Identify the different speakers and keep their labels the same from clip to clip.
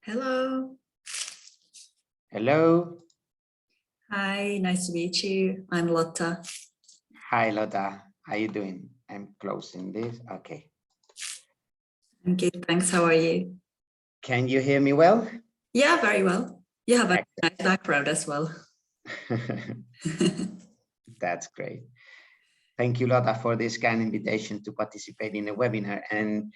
Speaker 1: Hello.
Speaker 2: Hello.
Speaker 1: Hi, nice to meet you. I'm Lotta.
Speaker 2: Hi, Lotta. How you doing? I'm closing this. Okay.
Speaker 1: I'm good, thanks. How are you?
Speaker 2: Can you hear me well?
Speaker 1: Yeah, very well. You have a
Speaker 2: Excellent.
Speaker 1: nice background as well.
Speaker 2: That's great. Thank you, Lotta, for this kind invitation to participate in the webinar. And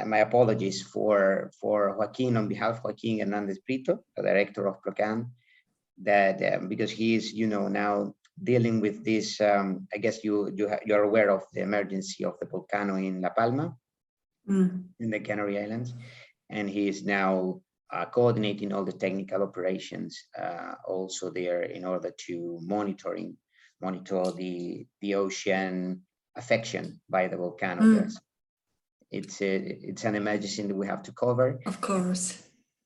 Speaker 2: my apologies for Joaquin, on behalf of Joaquin Hernandez Brito, the director of Procan, that because he is, now dealing with this. I guess you're aware of the emergency of the volcano in La Palma, in the Canary Islands, and he is now coordinating all the technical operations also there in order to monitor the ocean affection by the volcano there. So it's an emergency that we have to cover.
Speaker 1: Of course.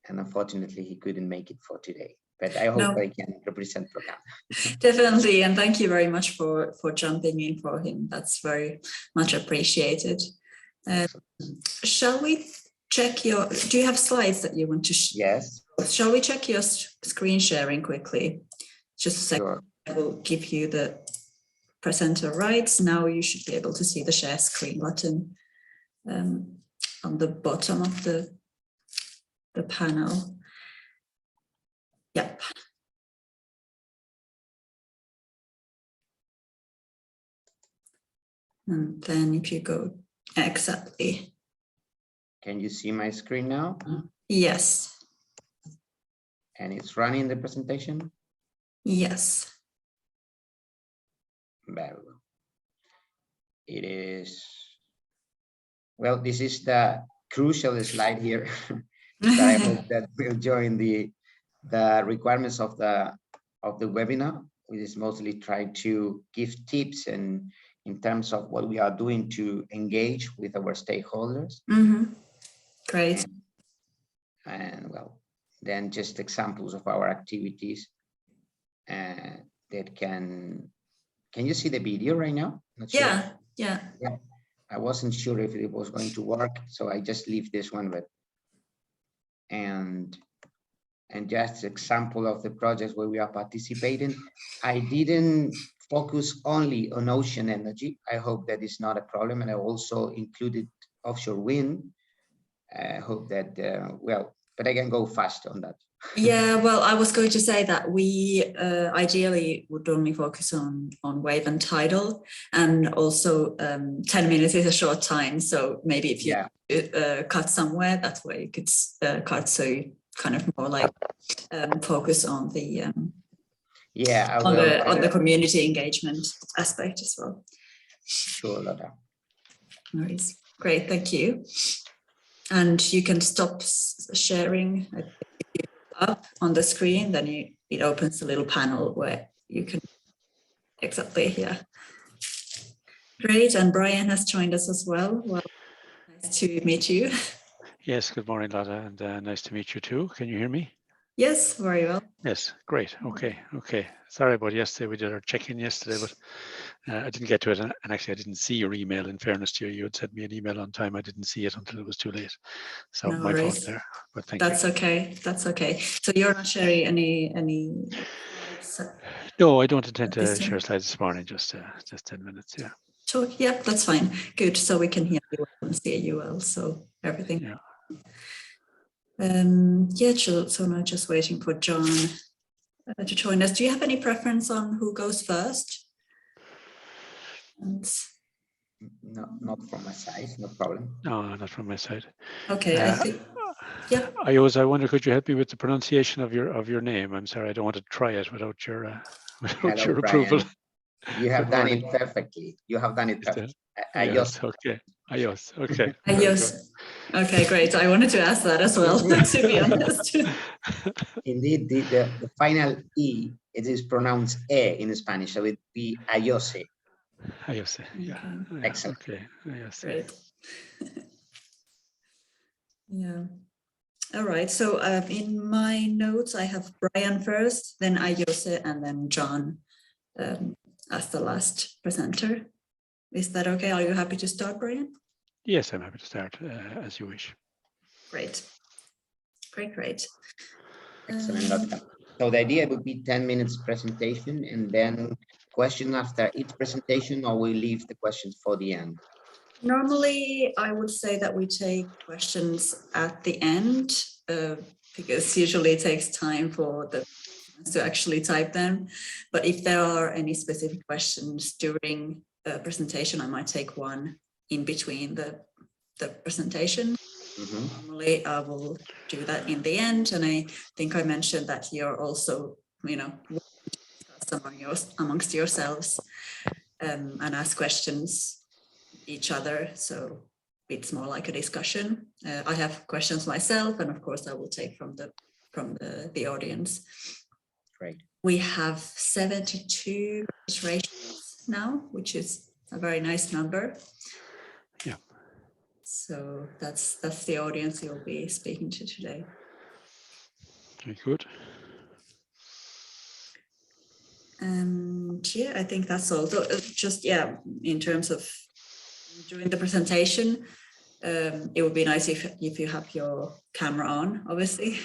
Speaker 2: And unfortunately, he couldn't make it for today. But I hope I can represent Procan.
Speaker 1: Definitely, and thank you very much for jumping in for him. That's very much appreciated. Shall we check your? Do you have slides that you want to?
Speaker 2: Yes.
Speaker 1: Shall we check your screen sharing quickly? Just a second.
Speaker 2: Sure.
Speaker 1: I will give you the presenter rights. Now you should be able to see the share screen button on the bottom of the panel. Yep. And then if you go exactly.
Speaker 2: Can you see my screen now?
Speaker 1: Yes.
Speaker 2: And it's running the presentation?
Speaker 1: Yes.
Speaker 2: Very well. It is, well, this is the crucial slide here that I hope that will join the requirements of the webinar, which is mostly try to give tips and in terms of what we are doing to engage with our stakeholders.
Speaker 1: Great.
Speaker 2: And well, then just examples of our activities that can you see the video right now? Not sure.
Speaker 1: Yeah.
Speaker 2: I wasn't sure if it was going to work, so I just leave this one, but and just example of the projects where we are participating. I didn't focus only on ocean energy. I hope that is not a problem, and I also included offshore wind. I hope that well, but I can go fast on that.
Speaker 1: Yeah, well, I was going to say that we ideally would only focus on wave and tidal, and also 10 minutes is a short time, so maybe if you cut somewhere, that's where you could cut, so you kind of more like focus on the on the community engagement aspect as well.
Speaker 2: Sure, Lotta.
Speaker 1: No worries. Great, thank you. And you can stop sharing up on the screen, then it opens a little panel where you can Great, and Brian has joined us as well. Well, nice to meet you.
Speaker 3: Yes, good morning, Lotta, and nice to meet you too. Can you hear me?
Speaker 1: Yes, very well.
Speaker 3: Yes, great. Okay. Sorry about yesterday. We did our check-in yesterday, but I didn't get to it. And actually, I didn't see your email. In fairness to you, you had sent me an email on time. I didn't see it until it was too late. So
Speaker 1: no
Speaker 3: my
Speaker 1: worries.
Speaker 3: fault there. But thank you.
Speaker 1: That's okay. That's okay. So you're not sharing any slides?
Speaker 3: No, I don't intend to share slides this morning. Just 10 minutes. Yeah.
Speaker 1: Sure. Yeah, that's fine. Good. So we can hear you well and see you well. So everything.
Speaker 3: Yeah.
Speaker 1: So now just waiting for John to join us. Do you have any preference on who goes first?
Speaker 2: No, not from my side, no problem.
Speaker 3: No, not from my side.
Speaker 1: Okay, I think. Yeah.
Speaker 3: I wonder, could you help me with the pronunciation of your name? I'm sorry, I don't want to try it without your
Speaker 2: Hello,
Speaker 3: approval.
Speaker 2: You have done it perfectly. You have done it perfectly.
Speaker 3: Yes, okay. Ayos. Okay.
Speaker 1: Ayos. Okay, great. I wanted to ask that as well, to be honest.
Speaker 2: Indeed, the final E, it is pronounced E in Spanish, so it'd be Ayose.
Speaker 3: Ayose, yeah.
Speaker 2: Okay. Excellent.
Speaker 3: Okay, Ayose.
Speaker 1: Great. Yeah. All right. So in my notes, I have Brian first, then Ayose, and then John as the last presenter. Is that okay? Are you happy to start, Brian?
Speaker 3: Yes, I'm happy to start as you wish.
Speaker 1: Great. Great.
Speaker 2: Excellent, Lotta. So the idea would be 10 minutes presentation and then question after each presentation, or we leave the questions for the end?
Speaker 1: Normally, I would say that we take questions at the end because usually it takes time for the to actually type them. But if there are any specific questions during the presentation, I might take one in between the presentation. Normally, I will do that in the end. And I think I mentioned that you're also, discuss amongst yourselves and ask questions each other. So it's more like a discussion. I have questions myself, and of course I will take from the audience.
Speaker 2: Great.
Speaker 1: We have 72 registrations now, which is a very nice number.
Speaker 3: Yeah.
Speaker 1: So that's the audience you'll be speaking to today.
Speaker 3: Very good.
Speaker 1: And yeah, I think that's all. So just in terms of during the presentation, it would be nice if you have your camera on, obviously,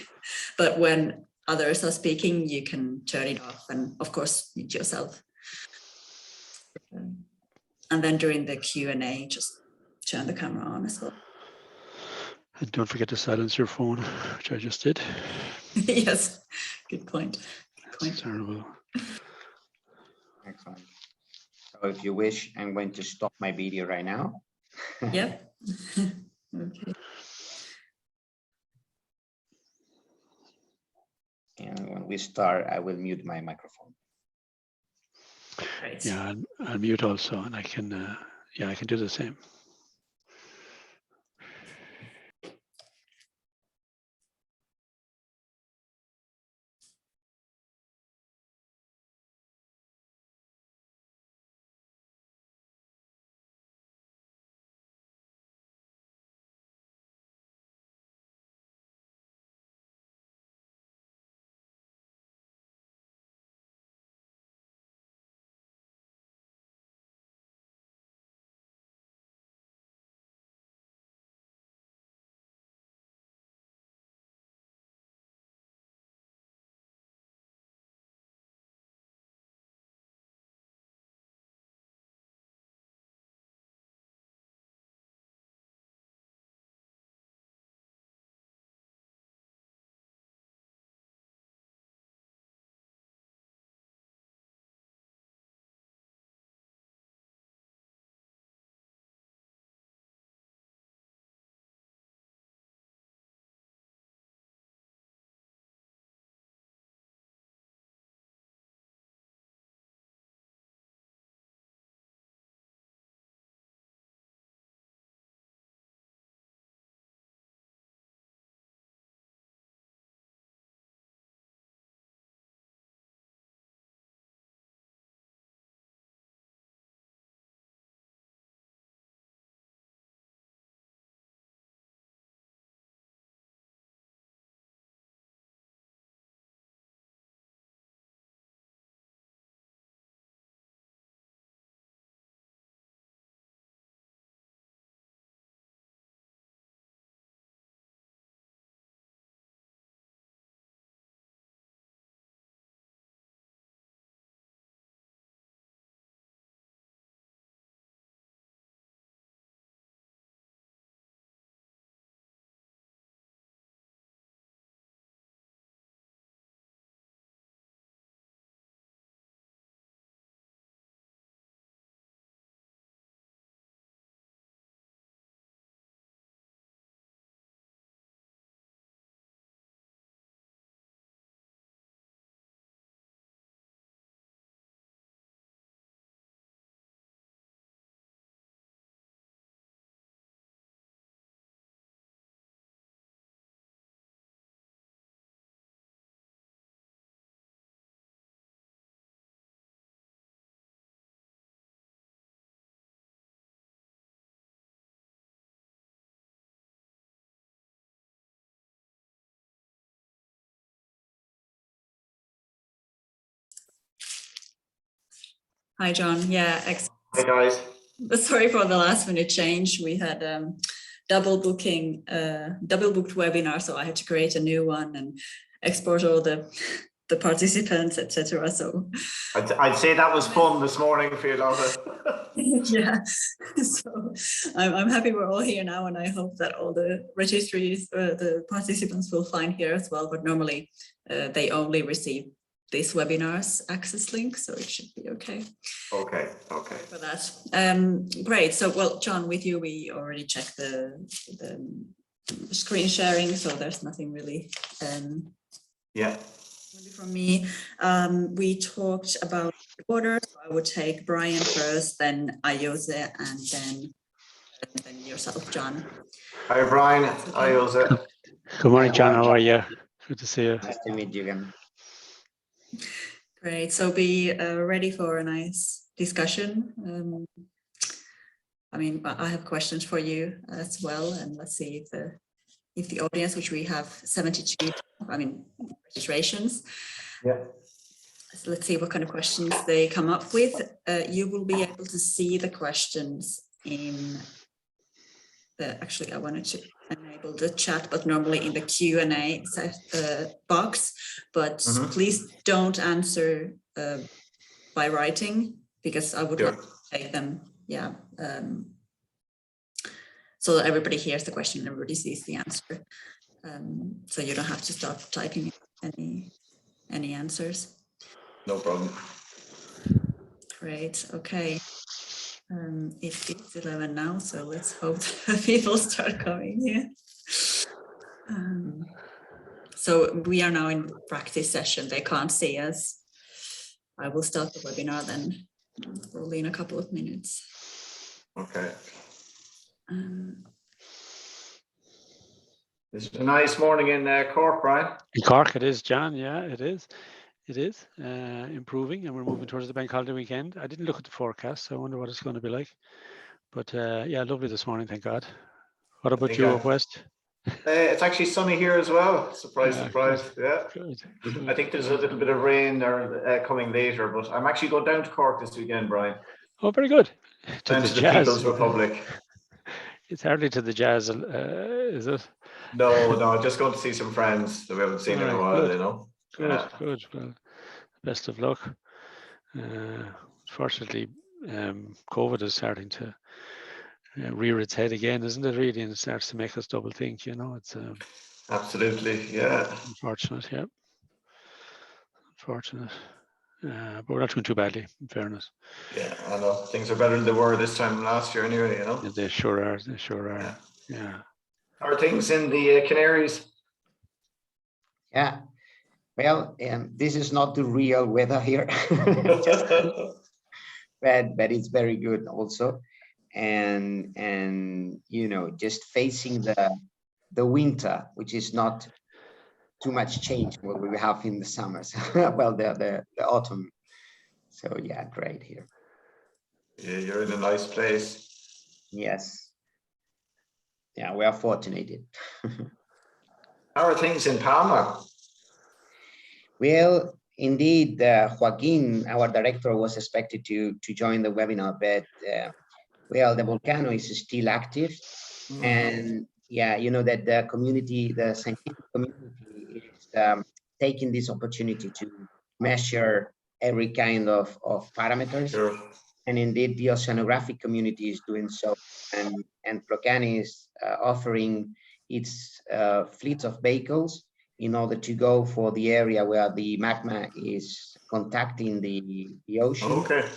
Speaker 1: but when others are speaking, you can turn it off and of course mute yourself. And then during the Q&A, just turn the camera on as well.
Speaker 3: And don't forget to silence your phone, which I just did.
Speaker 1: Yes, good point.
Speaker 3: That's terrible.
Speaker 2: Excellent. So if you wish, I'm going to stop my video right now.
Speaker 1: Yep. Okay.
Speaker 2: And when we start, I will mute my microphone.
Speaker 1: Great.
Speaker 3: Yeah, I'll mute also, and I can, I can do the same.
Speaker 1: Hi, John. Yeah, excellent.
Speaker 4: Hi, guys.
Speaker 1: Sorry for the last minute change. We had double booked webinar, so I had to create a new one and export all the participants, etc. So
Speaker 4: I'd say that was fun this morning for you, Lotta.
Speaker 1: yeah, so I'm happy we're all here now, and I hope that all the registries, the participants will find here as well. But normally they only receive this webinar's access link, so it should be okay.
Speaker 4: Okay.
Speaker 1: For that, great. So, well, John, with you, we already checked the screen sharing, so there's nothing really.
Speaker 4: Yeah.
Speaker 1: From me, we talked about order. So I would take Brian first, then Ayose, and then yourself, John.
Speaker 4: Hi, Brian. Hi, Jose.
Speaker 3: Good morning, John. How are you? Good to see you.
Speaker 2: Nice to meet you again.
Speaker 1: Great. So be ready for a nice discussion. I mean, I have questions for you as well, and let's see if the audience, which we have 72, registrations.
Speaker 4: Yeah.
Speaker 1: So let's see what kind of questions they come up with. You will be able to see the questions in actually I wanted to enable the chat, but normally in the Q&A box, but please don't answer by writing, because I would like to take them, so that everybody hears the question and everybody sees the answer. So you don't have to start typing any answers.
Speaker 4: No problem.
Speaker 1: Great, okay. It is 11 now, so let's hope that people start coming here. So we are now in the practice session. They can't see us. I will start the webinar then, probably in a couple of minutes.
Speaker 4: Okay. It's a nice morning in Cork, Brian.
Speaker 3: In Cork, it is, John. Yeah, it is. It is improving, and we're moving towards the bank holiday weekend. I didn't look at the forecast, so I wonder what it's going to be like. But yeah, lovely this morning, thank God. What about you up west?
Speaker 4: It's actually sunny here as well. Surprise.
Speaker 3: Good.
Speaker 4: Yeah.
Speaker 3: Good.
Speaker 4: I think there's a little bit of rain or coming later, but I'm actually going down to Cork this weekend, Brian.
Speaker 3: Oh, very good.
Speaker 4: Down to the
Speaker 3: Jazz.
Speaker 4: People's Republic.
Speaker 3: It's hardly to the Jazz, is it?
Speaker 4: No, just going to see some friends that we haven't seen in a while,
Speaker 3: good.
Speaker 4: you know.
Speaker 3: Good. Well, best of luck. Fortunately, COVID is starting to rear its head again, isn't it, really? And it starts to make us double think, you know. It's
Speaker 4: absolutely, yeah.
Speaker 3: Unfortunate, yeah. Unfortunate. But we're not doing too badly, in fairness.
Speaker 4: Yeah, I know. Things are better than they were this time last year anyway, you know.
Speaker 3: Yeah, they sure are. Yeah.
Speaker 4: How are things in the Canaries?
Speaker 2: Yeah. Well, this is not the real weather here, but it's very good also. And you know, just facing the winter, which is not too much change what we have in the summers. Well, the autumn. So yeah, great here.
Speaker 4: Yeah, you're in a nice place.
Speaker 2: Yes. Yeah, we are fortunate.
Speaker 4: How are things in Palma?
Speaker 2: Well, indeed, Joaquin, our director, was expected to join the webinar, but well, the volcano is still active, and yeah, you know that the community, the scientific community, is taking this opportunity to measure every kind of parameters.
Speaker 4: Sure.
Speaker 2: And indeed, the oceanographic community is doing so, and Procani is offering its fleet of vehicles in order to go for the area where the magma is contacting the ocean.
Speaker 4: Okay.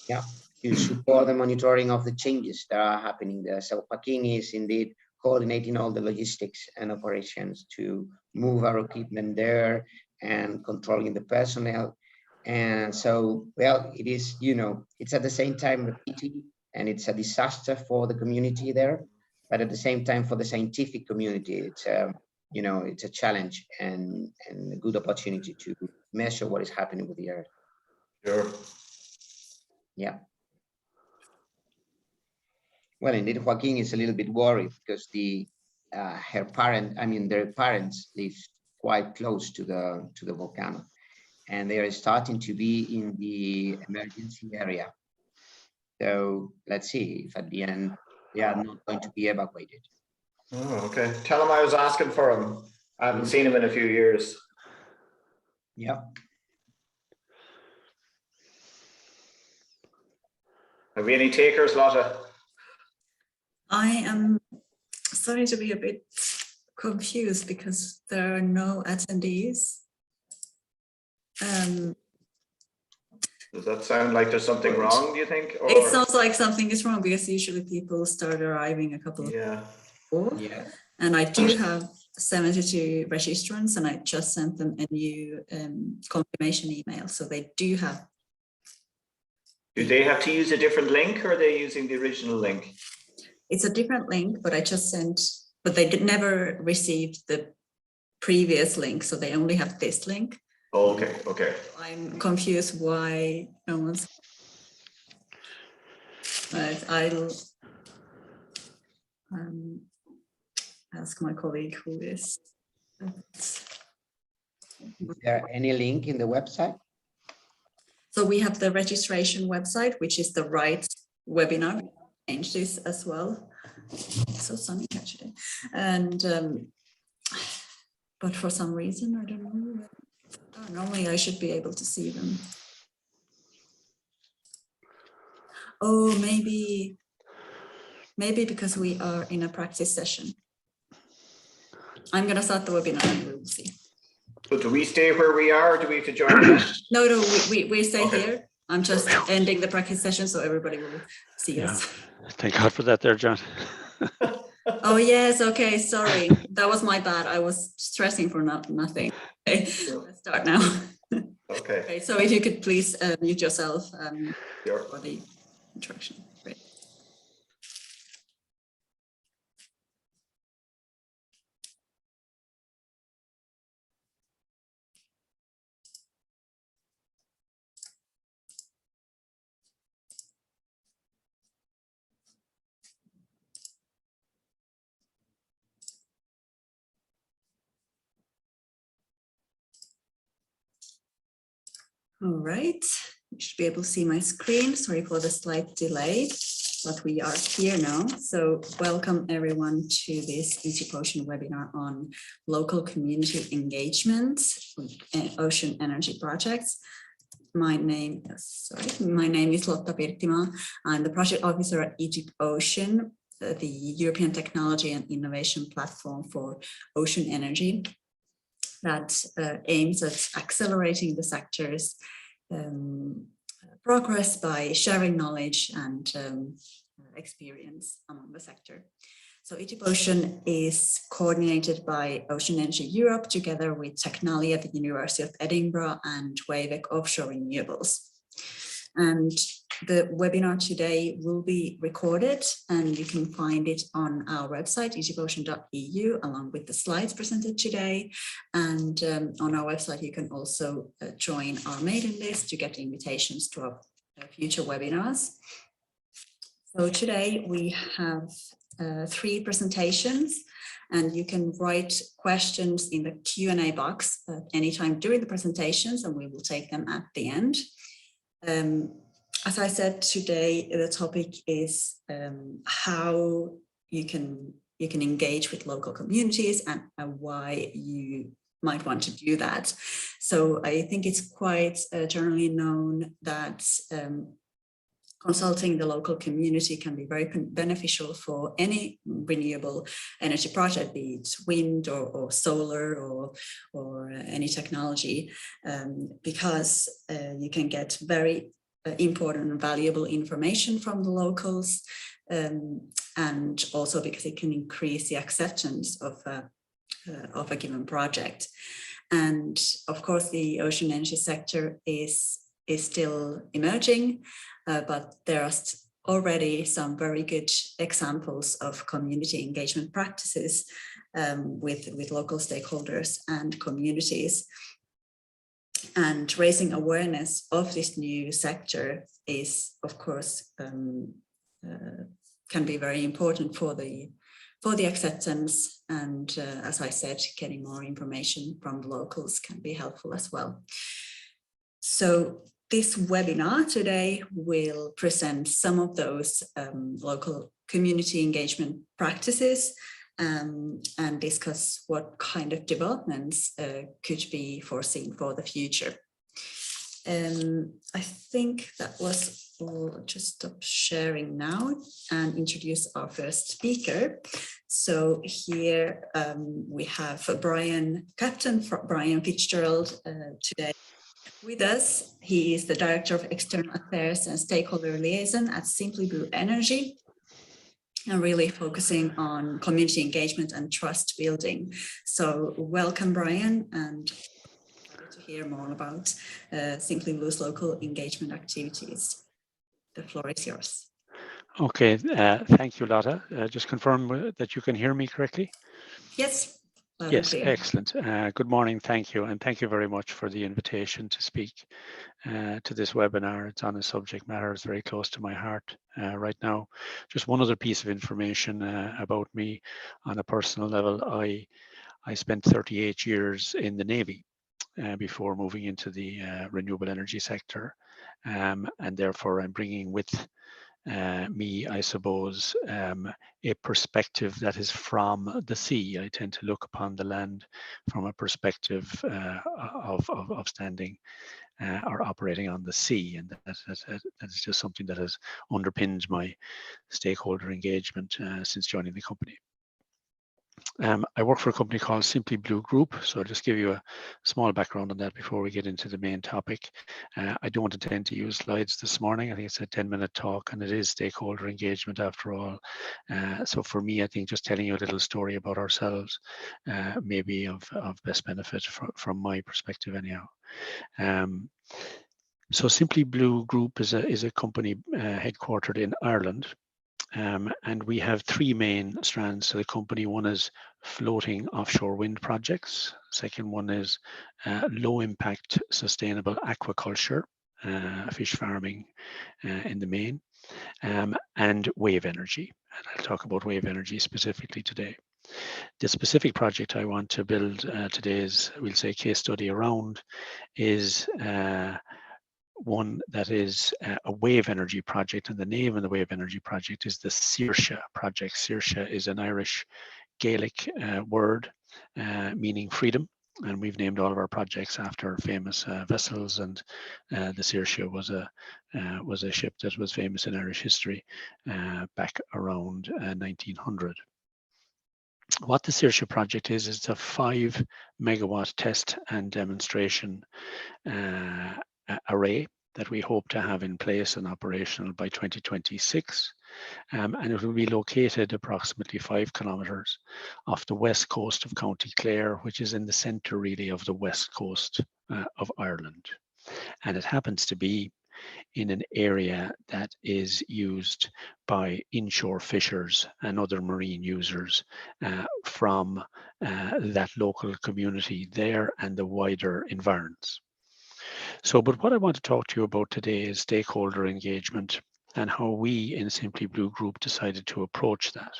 Speaker 2: Yeah, to support the monitoring of the changes that are happening there. So Joaquin is indeed coordinating all the logistics and operations to move our equipment there and controlling the personnel. And so, well, it is, you know, it's at the same time a pity and it's a disaster for the community there, but at the same time for the scientific community, it's you know, it's a challenge and a good opportunity to measure what is happening with the Earth.
Speaker 4: Sure.
Speaker 2: Yeah. Well, indeed, Joaquin is a little bit worried because their parents live quite close to the volcano, and they are starting to be in the emergency area. So let's see if at the end they are not going to be evacuated.
Speaker 4: Oh, okay. Tell him I was asking for him. I haven't seen him in a few years.
Speaker 2: Yeah.
Speaker 4: Have we any takers, Lotta?
Speaker 1: I am starting to be a bit confused because there are no attendees.
Speaker 4: Does that sound like there's something wrong, do you think? Or...
Speaker 1: It sounds like something is wrong because usually people start arriving a couple of before.
Speaker 2: Yeah.
Speaker 1: And I do have 72 registrants, and I just sent them a new confirmation email. So they do have.
Speaker 4: Do they have to use a different link, or are they using the original link?
Speaker 1: It's a different link, but I just sent, but they never received the previous link. So they only have this link.
Speaker 4: Oh, okay, okay.
Speaker 1: I'm confused why no one's. But I'll ask my colleague who is.
Speaker 2: Is there any link in the website?
Speaker 1: So we have the registration website, which is the right webinar. Change this as well. It's so sunny actually, and but for some reason I don't know. Oh, normally I should be able to see them. Oh, maybe because we are in a practice session. I'm going to start the webinar and we will see.
Speaker 4: But do we stay where we are, or do we have to join?
Speaker 1: No, we stay here. I'm just ending the practice session so everybody will see us.
Speaker 3: Thank God for that there, John.
Speaker 1: Oh, yes. Okay. Sorry. That was my bad. I was stressing for nothing. Okay. Let's start now.
Speaker 4: Okay.
Speaker 1: Okay. So if you could please mute yourself
Speaker 4: Sure.
Speaker 1: for the introduction. Great. All right, you should be able to see my screen. Sorry for the slight delay, but we are here now. So welcome everyone to this Egypt Ocean webinar on local community engagement with ocean energy projects. My name is Lotta Pirttimaa. I'm the project officer at Egypt Ocean, the European Technology and Innovation Platform for Ocean Energy that aims at accelerating the sector's progress by sharing knowledge and experience among the sector. So Egypt Ocean is coordinated by Ocean Energy Europe together with Technali at the University of Edinburgh and Wavec Offshore Renewables. And the webinar today will be recorded and you can find it on our website, egyptocean.eu, along with the slides presented today. And on our website, you can also join our mailing list to get invitations to our future webinars. So today we have 3 presentations, and you can write questions in the Q&A box at any time during the presentations, and we will take them at the end. As I said, today the topic is how you can engage with local communities and why you might want to do that. So I think it's quite generally known that consulting the local community can be very beneficial for any renewable energy project, be it wind or solar or any technology, because you can get very important and valuable information from the locals, and also because it can increase the acceptance of a given project. And of course, the ocean energy sector is still emerging, but there are already some very good examples of community engagement practices with local stakeholders and communities. And raising awareness of this new sector is, of course, can be very important for the acceptance. And as I said, getting more information from the locals can be helpful as well. So this webinar today will present some of those local community engagement practices and discuss what kind of developments could be foreseen for the future. I think that was all. I'll just stop sharing now and introduce our first speaker. So here we have Captain Brian Fitzgerald today with us. He is the Director of External Affairs and Stakeholder Liaison at Simply Blue Energy, and really focusing on community engagement and trust building. So welcome, Brian, and to hear more about Simply Blue's local engagement activities. The floor is yours.
Speaker 3: Okay, thank you, Lotta. Just confirm that you can hear me correctly.
Speaker 1: Yes.
Speaker 3: Yes, excellent. Good morning, thank you. And thank you very much for the invitation to speak to this webinar. It's on a subject matter that's very close to my heart right now. Just one other piece of information about me on a personal level. I spent 38 years in the Navy before moving into the renewable energy sector. And therefore I'm bringing with me, I suppose, a perspective that is from the sea. I tend to look upon the land from a perspective of standing or operating on the sea, and that is just something that has underpinned my stakeholder engagement since joining the company. I work for a company called Simply Blue Group, so I'll just give you a small background on that before we get into the main topic. I don't intend to use slides this morning. I think it's a 10-minute talk, and it is stakeholder engagement after all. So for me, I think just telling you a little story about ourselves may be of best benefit from my perspective anyhow. So Simply Blue Group is a company headquartered in Ireland. And we have three main strands to the company. One is floating offshore wind projects. Second one is low impact sustainable aquaculture, fish farming in the main, and wave energy. And I'll talk about wave energy specifically today. The specific project I want to build today's, we'll say, case study around is one that is a wave energy project, and the name of the wave energy project is the Saoirse project. Saoirse is an Irish Gaelic word meaning freedom, and we've named all of our projects after famous vessels, and the Saoirse was a ship that was famous in Irish history back around 1900. What the Saoirse project is it's a 5 megawatt test and demonstration array that we hope to have in place and operational by 2026. And it will be located approximately 5 kilometers off the west coast of County Clare, which is in the center really of the west coast of Ireland. And it happens to be in an area that is used by inshore fishers and other marine users from that local community there and the wider environs. So, but what I want to talk to you about today is stakeholder engagement and how we in Simply Blue Group decided to approach that.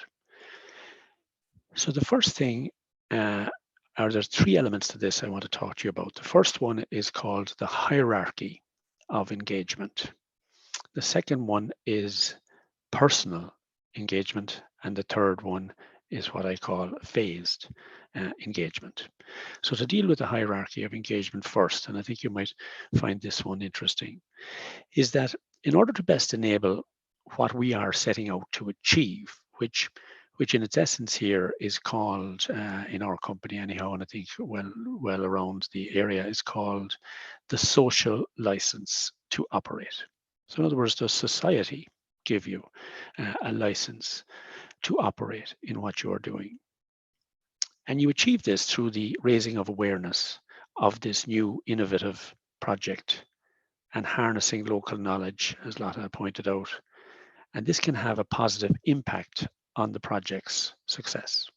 Speaker 3: So the first thing, there's 3 elements to this I want to talk to you about. The first one is called the hierarchy of engagement. The second one is personal engagement. And the third one is what I call phased engagement. So to deal with the hierarchy of engagement first, and I think you might find this one interesting, is that in order to best enable what we are setting out to achieve, which in its essence here is called, in our company anyhow, and I think well around the area, is called the social license to operate. So in other words, does society give you a license to operate in what you're doing? And you achieve this through the raising of awareness of this new innovative project and harnessing local knowledge, as Lotta pointed out. And this can have a positive impact on the project's success.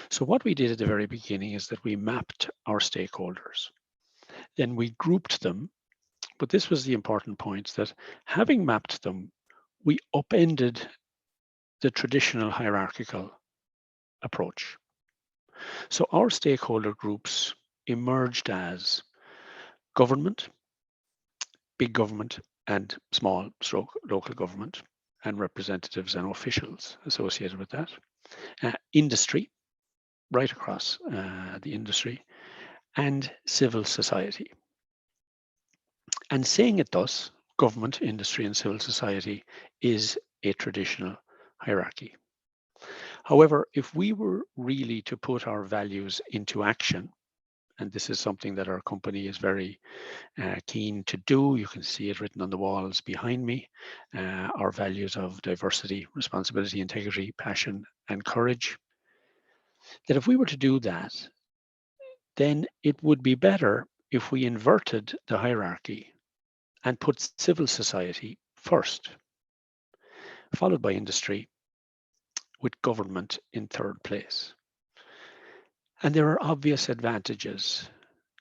Speaker 3: So what we did at the very beginning is that we mapped our stakeholders. Then we grouped them, but this was the important point, that having mapped them, we upended the traditional hierarchical approach. So our stakeholder groups emerged as government, big government, and small stroke local government, and representatives and officials associated with that. industry, right across the industry, and civil society. And saying it thus, government, industry, and civil society is a traditional hierarchy. However, if we were really to put our values into action, and this is something that our company is very keen to do, you can see it written on the walls behind me, our values of diversity, responsibility, integrity, passion, and courage, that if we were to do that, then it would be better if we inverted the hierarchy and put civil society first, followed by industry, with government in third place. And there are obvious advantages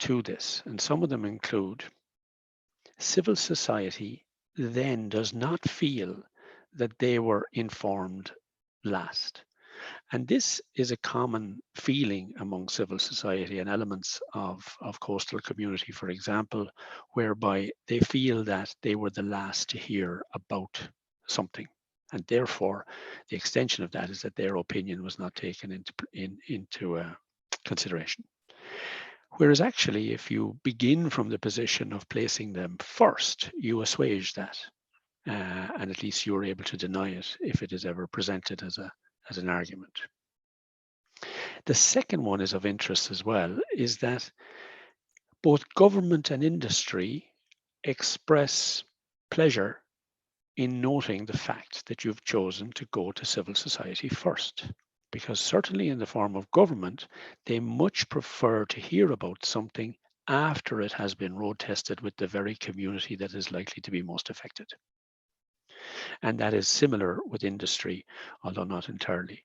Speaker 3: to this, and some of them include civil society then does not feel that they were informed last. And this is a common feeling among civil society and elements of coastal community, for example, whereby they feel that they were the last to hear about something. And therefore, the extension of that is that their opinion was not taken into consideration. Whereas actually, if you begin from the position of placing them first, you assuage that. And at least you're able to deny it if it is ever presented as an argument. The second one is of interest as well, is that both government and industry express pleasure in noting the fact that you've chosen to go to civil society first. Because certainly in the form of government, they much prefer to hear about something after it has been road tested with the very community that is likely to be most affected. And that is similar with industry, although not entirely.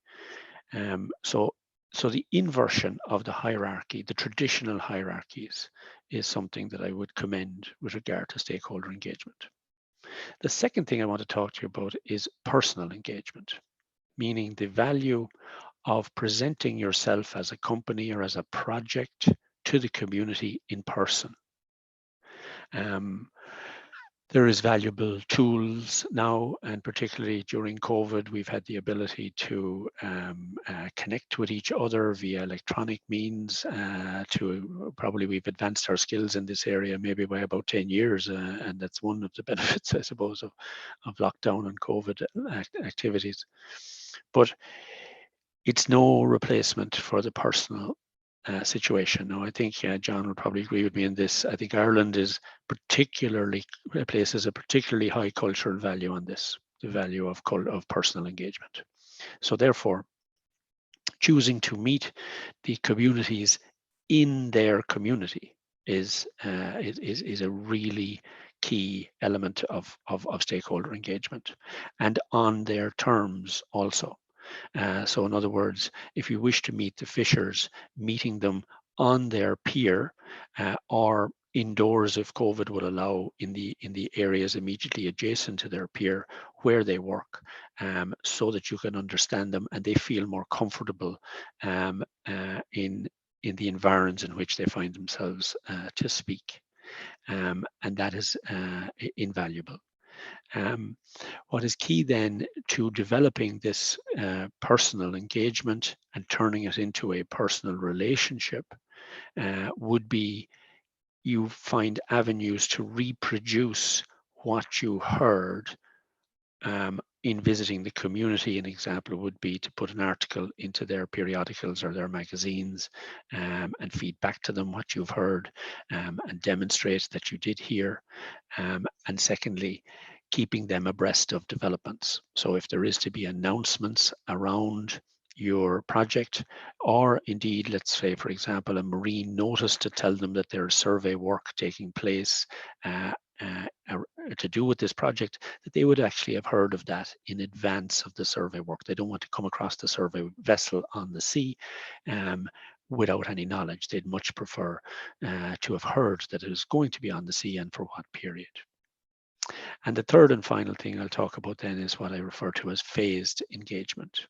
Speaker 3: So the inversion of the hierarchy, the traditional hierarchies, is something that I would commend with regard to stakeholder engagement. The second thing I want to talk to you about is personal engagement, meaning the value of presenting yourself as a company or as a project to the community in person. There is valuable tools now, and particularly during COVID, we've had the ability to connect with each other via electronic means. We've advanced our skills in this area maybe by about 10 years, and that's one of the benefits, I suppose, of lockdown and COVID activities. But it's no replacement for the personal situation. Now, I think John would probably agree with me in this. I think Ireland places a particularly high cultural value on this, the value of personal engagement. So therefore, choosing to meet the communities in their community is a really key element of stakeholder engagement, and on their terms also. So in other words, if you wish to meet the fishers, meeting them on their pier or indoors if COVID would allow in the areas immediately adjacent to their pier where they work, so that you can understand them and they feel more comfortable in the environs in which they find themselves to speak. And that is invaluable. What is key then to developing this personal engagement and turning it into a personal relationship would be you find avenues to reproduce what you heard in visiting the community. An example would be to put an article into their periodicals or their magazines and feed back to them what you've heard and demonstrate that you did hear. And secondly, keeping them abreast of developments. So if there is to be announcements around your project, or indeed, let's say, for example, a marine notice to tell them that there is survey work taking place to do with this project, that they would actually have heard of that in advance of the survey work. They don't want to come across the survey vessel on the sea without any knowledge. They'd much prefer to have heard that it is going to be on the sea and for what period. And the third and final thing I'll talk about then is what I refer to as phased engagement.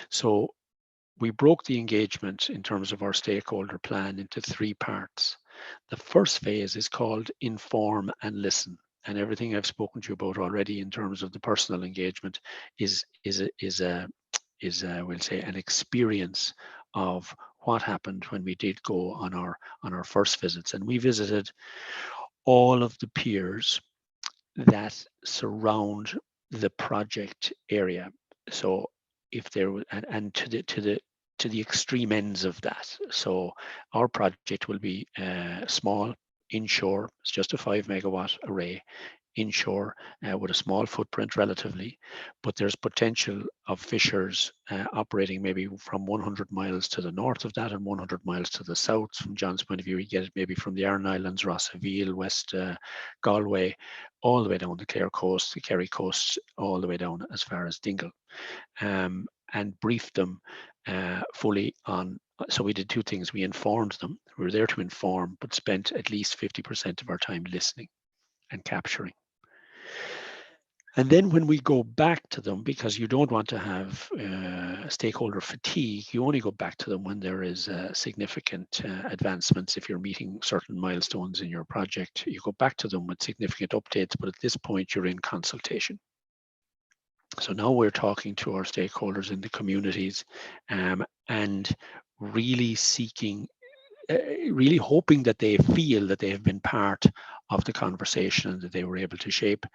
Speaker 3: So we broke the engagement in terms of our stakeholder plan into 3 parts. The first phase is called inform and listen. And everything I've spoken to you about already in terms of the personal engagement is we'll say, an experience of what happened when we did go on our first visits. And we visited all of the piers that surround the project area. So if there was, and to the extreme ends of that. So our project will be small, inshore. It's just a 5 megawatt array inshore with a small footprint relatively, but there's potential of fissures operating maybe from 100 miles to the north of that and 100 miles to the south. From John's point of view, you get it maybe from the Aran Islands, Rossaveel, West Galway, all the way down the Clare coast, the Kerry coast, all the way down as far as Dingle, and briefed them fully on. So we did two things. We informed them. We were there to inform, but spent at least 50% of our time listening and capturing. And then when we go back to them, because you don't want to have stakeholder fatigue, you only go back to them when there is significant advancements. If you're meeting certain milestones in your project, you go back to them with significant updates, but at this point you're in consultation. So now we're talking to our stakeholders in the communities and really seeking, really hoping that they feel that they have been part of the conversation and that they were able to shape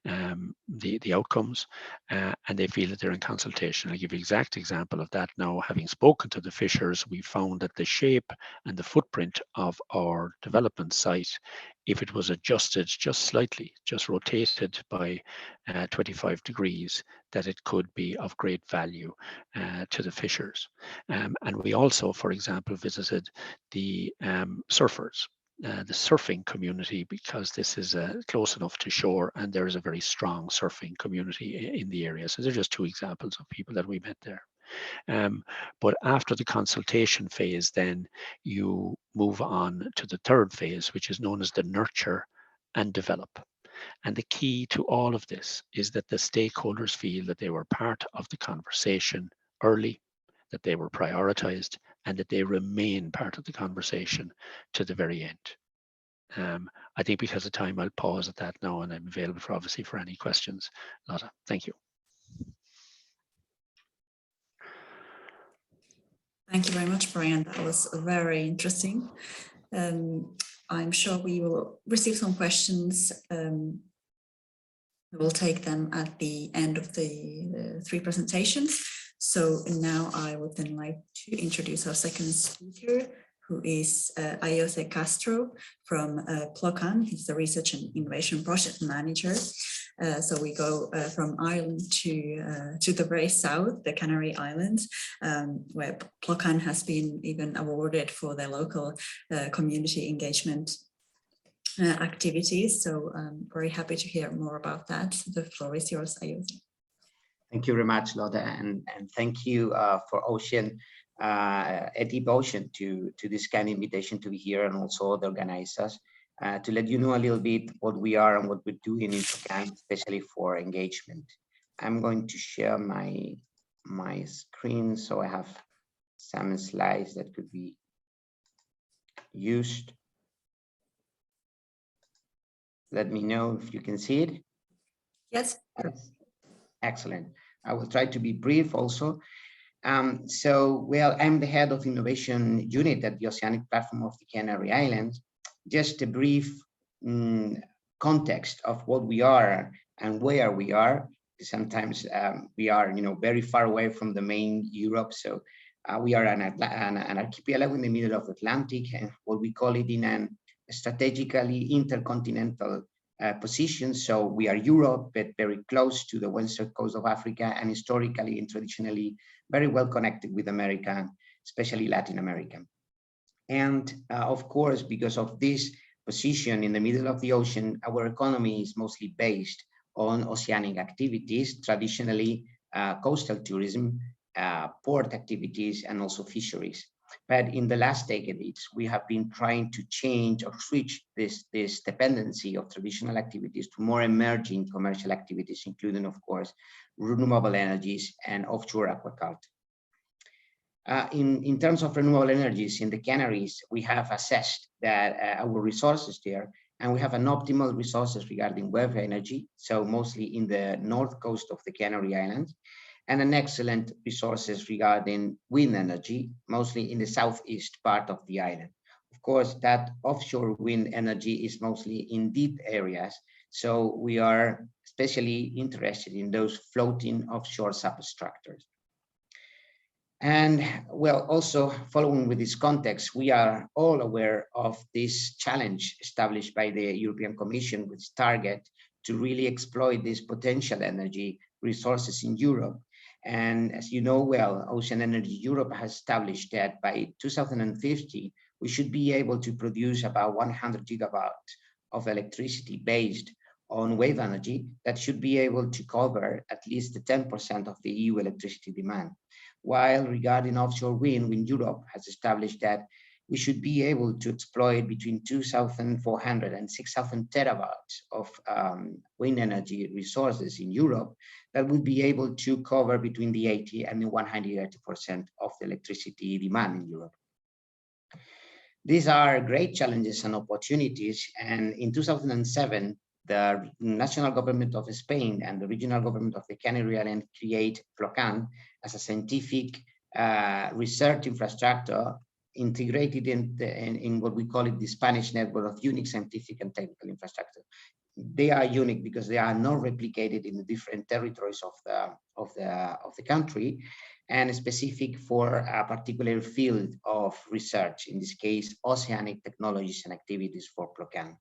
Speaker 3: the outcomes, and they feel that they're in consultation. I'll give you an exact example of that now. Having spoken to the fishers, we found that the shape and the footprint of our development site, if it was adjusted just slightly, just rotated by 25 degrees, that it could be of great value to the fishers. And we also, for example, visited the surfers, the surfing community, because this is close enough to shore and there is a very strong surfing community in the area. So they're just two examples of people that we met there. But after the consultation phase, then you move on to the third phase, which is known as the nurture and develop. And the key to all of this is that the stakeholders feel that they were part of the conversation early, that they were prioritized, and that they remain part of the conversation to the very end. I think because of time, I'll pause at that now, and I'm available for obviously for any questions. Lotta, thank you.
Speaker 1: Thank you very much, Brian. That was very interesting. I'm sure we will receive some questions. We'll take them at the end of the three presentations. So now I would then like to introduce our second speaker, who is Ayoze Castro from Plocan. He's the Research and Innovation Project Manager. So we go from Ireland to the very south, the Canary Islands, where Plocan has been even awarded for their local community engagement activities. So I'm very happy to hear more about that. The floor is yours, Ayoze.
Speaker 2: Thank you very much, Lotte, and thank you for Ocean, a Deep Ocean, to this kind of invitation to be here, and also the organizers, to let you know a little bit what we are and what we're doing in Plocan, especially for engagement. I'm going to share my screen, so I have some slides that could be used. Let me know if you can see it.
Speaker 1: Yes.
Speaker 2: Excellent. I will try to be brief also. Well, I'm the head of innovation unit at the Oceanic Platform of the Canary Islands. Just a brief context of what we are and where we are. Sometimes we are, very far away from the main Europe. So we are an archipelago in the middle of the Atlantic, and what we call it in an strategically intercontinental position. So we are Europe, but very close to the western coast of Africa, and historically and traditionally very well connected with America, especially Latin America. And of course, because of this position in the middle of the ocean, our economy is mostly based on oceanic activities, traditionally coastal tourism, port activities, and also fisheries. But in the last decades, we have been trying to change or switch this dependency of traditional activities to more emerging commercial activities, including, of course, renewable energies and offshore aquaculture. In terms of renewable energies in the Canaries, we have assessed that our resources there, and we have an optimal resources regarding wave energy, so mostly in the north coast of the Canary Islands, and an excellent resources regarding wind energy, mostly in the southeast part of the island. Of course, that offshore wind energy is mostly in deep areas, so we are especially interested in those floating offshore substructures. And well, also following with this context, we are all aware of this challenge established by the European Commission with its target to really exploit these potential energy resources in Europe. And as you know well, Ocean Energy Europe has established that by 2050, we should be able to produce about 100 gigawatts of electricity based on wave energy that should be able to cover at least the 10% of the EU electricity demand. While regarding offshore wind Europe has established that we should be able to exploit between 2,400 and 6,000 terabytes of wind energy resources in Europe that would be able to cover between the 80 and the 180% of the electricity demand in Europe. These are great challenges and opportunities, and in 2007, the national government of Spain and the regional government of the Canary Islands create FLOCAN as a scientific research infrastructure integrated in what we call it the Spanish network of unique scientific and technical infrastructure. They are unique because they are not replicated in the different territories of the country, and specific for a particular field of research, in this case, oceanic technologies and activities for FLOCAN.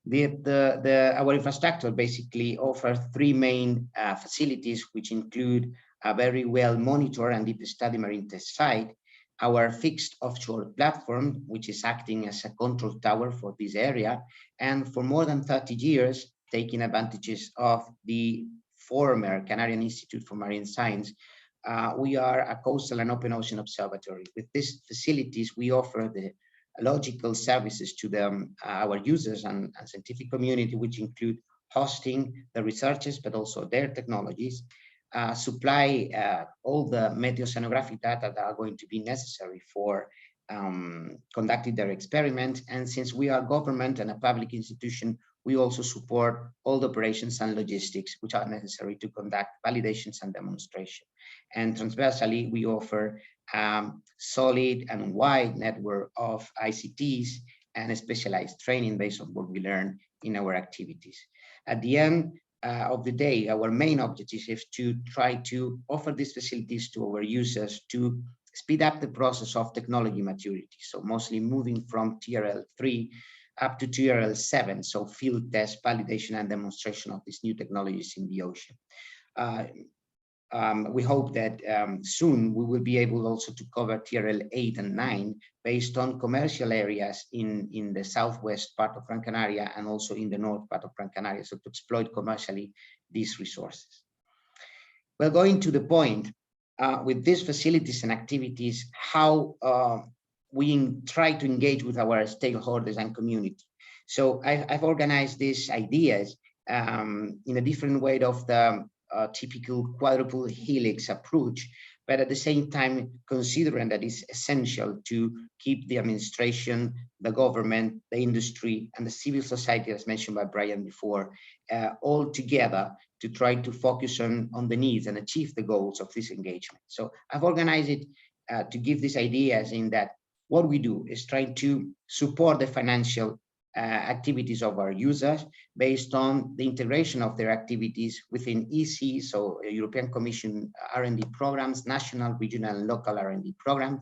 Speaker 2: Our infrastructure basically offers three main facilities, which include a very well monitored and deep study marine test site, our fixed offshore platform, which is acting as a control tower for this area, and for more than 30 years, taking advantages of the former Canarian Institute for Marine Science, we are a coastal and open ocean observatory. With these facilities, we offer the logical services to our users and scientific community, which include hosting the researchers, but also their technologies, supply all the meteoceanographic data that are going to be necessary for conducting their experiments. And since we are government and a public institution, we also support all the operations and logistics which are necessary to conduct validations and demonstration. And transversally, we offer solid and wide network of ICTs and specialized training based on what we learn in our activities. At the end of the day, our main objective is to try to offer these facilities to our users to speed up the process of technology maturity. So mostly moving from TRL 3 up to TRL 7, so field test, validation, and demonstration of these new technologies in the ocean. We hope that soon we will be able also to cover TRL 8 and 9 based on commercial areas in the southwest part of Gran Canaria and also in the north part of Gran Canaria, so to exploit commercially these resources. Well, going to the point, with these facilities and activities, how we try to engage with our stakeholders and community. So I've organized these ideas in a different way of the typical quadruple helix approach, but at the same time considering that it's essential to keep the administration, the government, the industry, and the civil society, as mentioned by Brian before, all together to try to focus on the needs and achieve the goals of this engagement. So I've organized it to give these ideas in that what we do is try to support the financial activities of our users based on the integration of their activities within EC, so European Commission R&D programs, national, regional, and local R&D programs,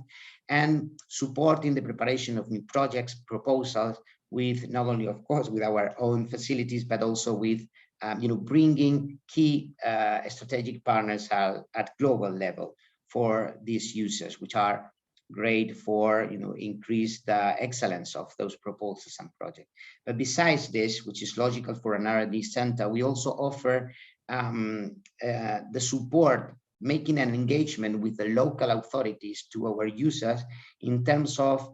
Speaker 2: and supporting the preparation of new projects, proposals, with not only, of course, with our own facilities, but also with bringing key strategic partners at global level for these users, which are great for increase the excellence of those proposals and projects. But besides this, which is logical for an R&D center, we also offer the support, making an engagement with the local authorities to our users in terms of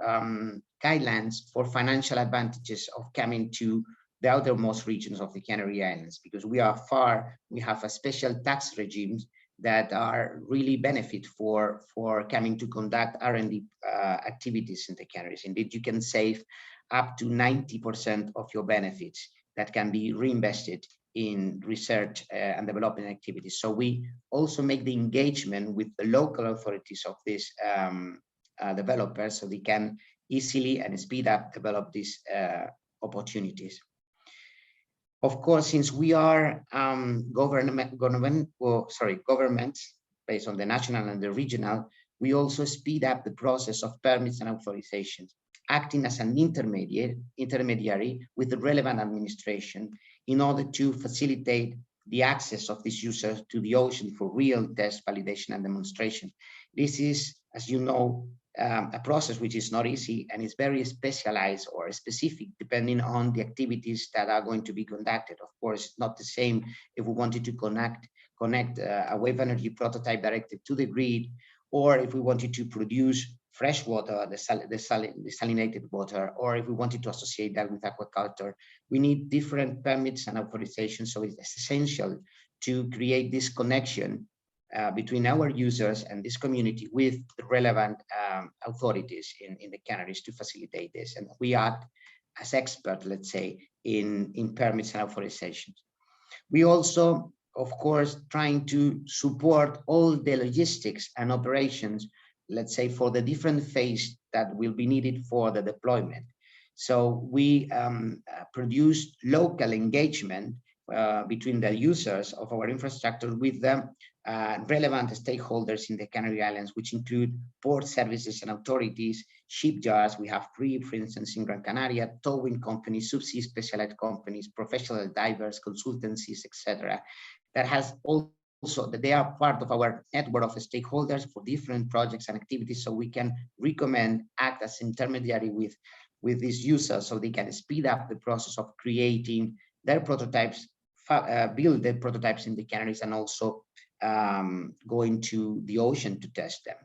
Speaker 2: guidelines for financial advantages of coming to the outermost regions of the Canary Islands, because we are far, we have a special tax regimes that are really benefit for coming to conduct R&D activities in the Canaries. Indeed, you can save up to 90% of your benefits that can be reinvested in research and development activities. So we also make the engagement with the local authorities of these developers, so they can easily and speed up develop these opportunities. Of course, since we are governments based on the national and the regional, we also speed up the process of permits and authorizations, acting as an intermediary with the relevant administration in order to facilitate the access of these users to the ocean for real test, validation, and demonstration. This is, as you know, a process which is not easy and is very specialized or specific depending on the activities that are going to be conducted. Of course, it's not the same if we wanted to connect a wave energy prototype directed to the grid, or if we wanted to produce fresh water, desalinated water, or if we wanted to associate that with aquaculture. We need different permits and authorizations, so it's essential to create this connection between our users and this community with the relevant authorities in the Canaries to facilitate this. And we act as experts, let's say, in permits and authorizations. We also, of course, trying to support all the logistics and operations, let's say, for the different phase that will be needed for the deployment. So we produce local engagement between the users of our infrastructure with them relevant stakeholders in the Canary Islands, which include port services and authorities, shipyards. We have 3, for instance, in Gran Canaria, towing companies, subsea specialized companies, professional divers, consultancies, etc. That has also that they are part of our network of stakeholders for different projects and activities, so we can recommend, act as intermediary with these users, so they can speed up the process of creating their prototypes, build their prototypes in the Canaries, and also going to the ocean to test them.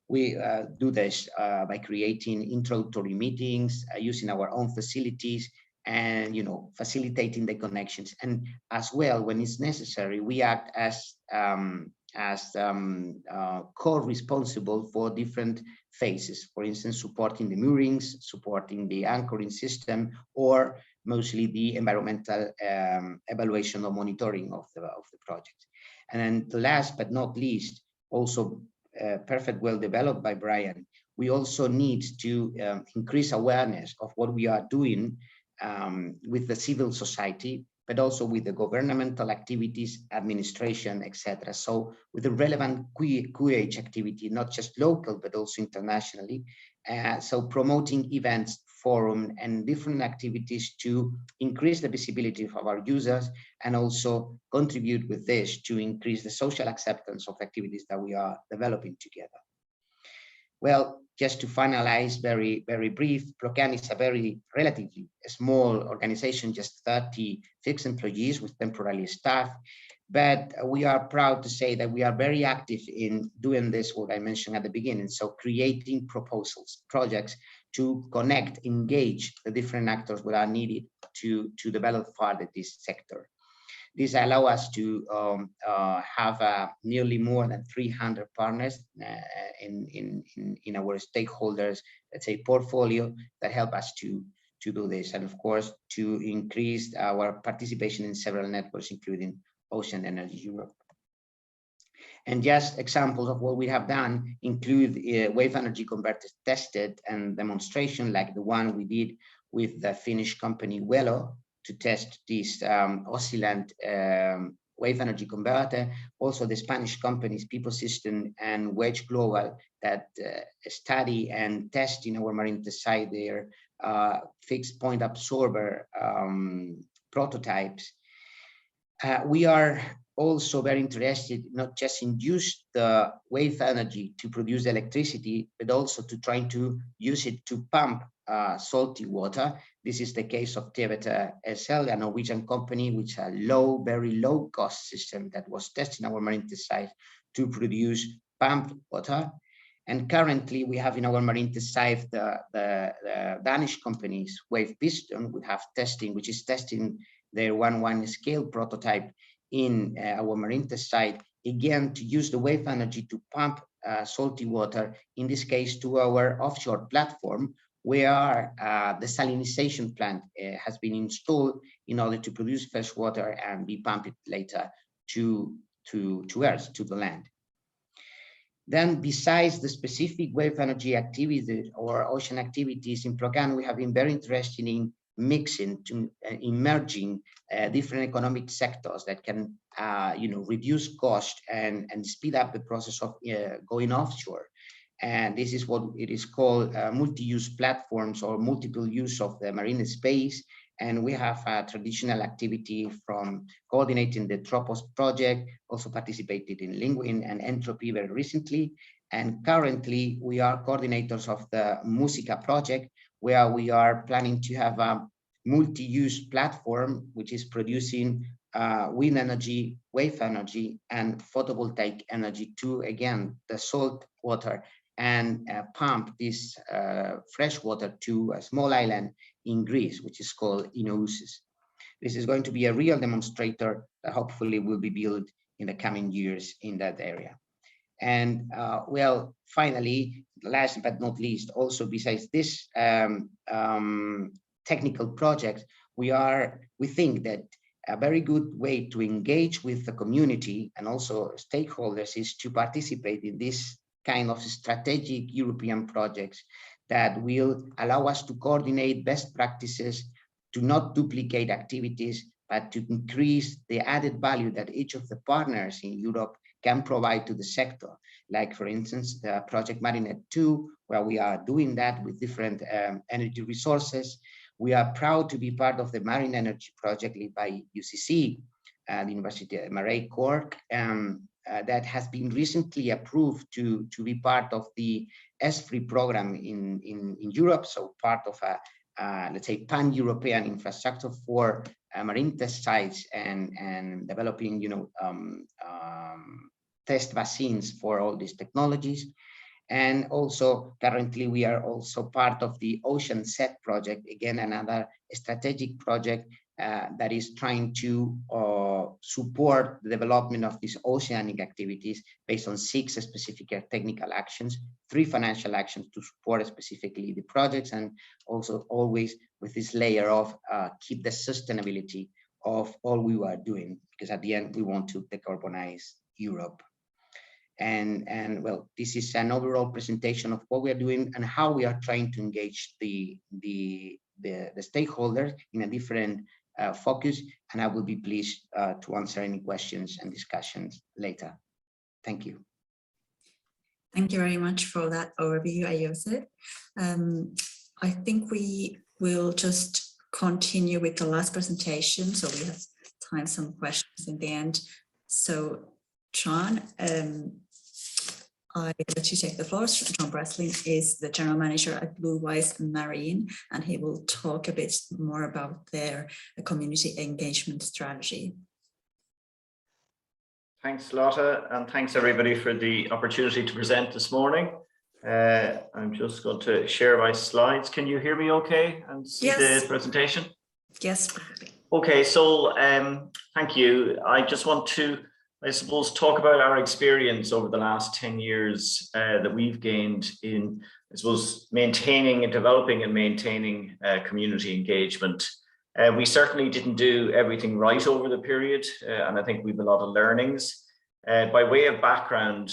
Speaker 2: We do this by creating introductory meetings, using our own facilities, and facilitating the connections. And as well, when it's necessary, we act as co-responsible for different phases. For instance, supporting the moorings, supporting the anchoring system, or mostly the environmental evaluation or monitoring of the project. And then the last but not least, also perfect, well developed by Brian, we also need to increase awareness of what we are doing with the civil society, but also with the governmental activities, administration, etc. So with the relevant QH activity, not just local, but also internationally. So promoting events, forum, and different activities to increase the visibility of our users, and also contribute with this to increase the social acceptance of activities that we are developing together. Well, just to finalize, very, very brief, Procan is a very relatively small organization, just 30 fixed employees with temporary staff. But we are proud to say that we are very active in doing this, what I mentioned at the beginning. So creating proposals, projects to connect, engage the different actors that are needed to develop further this sector. This allows us to have nearly more than 300 partners in our stakeholders, let's say, portfolio that help us to do this. And of course, to increase our participation in several networks, including Ocean Energy Europe. And just examples of what we have done include wave energy converters tested and demonstration, like the one we did with the Finnish company Wello to test this oscillant wave energy converter. Also the Spanish companies People System and Wedge Global that study and test in our marine test site their fixed point absorber prototypes. We are also very interested not just in use the wave energy to produce electricity, but also to try to use it to pump salty water. This is the case of Teveta SL, a Norwegian company, which a very low cost system that was tested in our marine test site to produce pumped water. And currently we have in our marine test site the Danish companies Wave Piston, which is testing their 1/1 scale prototype in our marine test site, again to use the wave energy to pump salty water, in this case to our offshore platform, where the salinization plant has been installed in order to produce fresh water and be pumped later to Earth, to the land. Then, besides the specific wave energy activities or ocean activities in Procan, we have been very interested in mixing, emerging different economic sectors that can, reduce cost and speed up the process of going offshore. And this is what it is called multi-use platforms or multiple use of the marine space. And we have a traditional activity from coordinating the Tropos project, also participated in Linguin and Entropy very recently. And currently we are coordinators of the Musica project, where we are planning to have a multi-use platform, which is producing wind energy, wave energy, and photovoltaic energy to, again, the salt water, and pump this fresh water to a small island in Greece, which is called Inoussis. This is going to be a real demonstrator that hopefully will be built in the coming years in that area. And well, finally, last but not least, also besides this technical project, we think that a very good way to engage with the community and also stakeholders is to participate in this kind of strategic European projects that will allow us to coordinate best practices, to not duplicate activities, but to increase the added value that each of the partners in Europe can provide to the sector. Like, for instance, the project Marinet 2, where we are doing that with different energy resources. We are proud to be part of the Marine Energy Project led by UCC, the University of Marais Cork, that has been recently approved to be part of the S3 program in Europe, so part of a, let's say, pan-European infrastructure for marine test sites and developing, test vaccines for all these technologies. And also currently we are also part of the Ocean Set project, again, another strategic project that is trying to support the development of these oceanic activities based on 6 specific technical actions, 3 financial actions to support specifically the projects, and also always with this layer of keep the sustainability of all we are doing, because at the end we want to decarbonize Europe. And well, this is an overall presentation of what we are doing and how we are trying to engage the stakeholders in a different focus, and I will be pleased to answer any questions and discussions later. Thank you.
Speaker 1: Thank you very much for that overview, Ayose. I think we will just continue with the last presentation, so we have time for some questions in the end. So, John, I let you take the floor. John Breslin is the General Manager at Blue Wise Marine, and he will talk a bit more about their community engagement strategy.
Speaker 4: Thanks, Lotta, and thanks everybody for the opportunity to present this morning. I'm just going to share my slides. Can you hear me okay and see the presentation?
Speaker 1: Yes.
Speaker 4: Okay, so thank you. I just want to, I suppose, talk about our experience over the last 10 years that we've gained in, I suppose, maintaining and developing and maintaining community engagement. We certainly didn't do everything right over the period, and I think we've a lot of learnings. By way of background,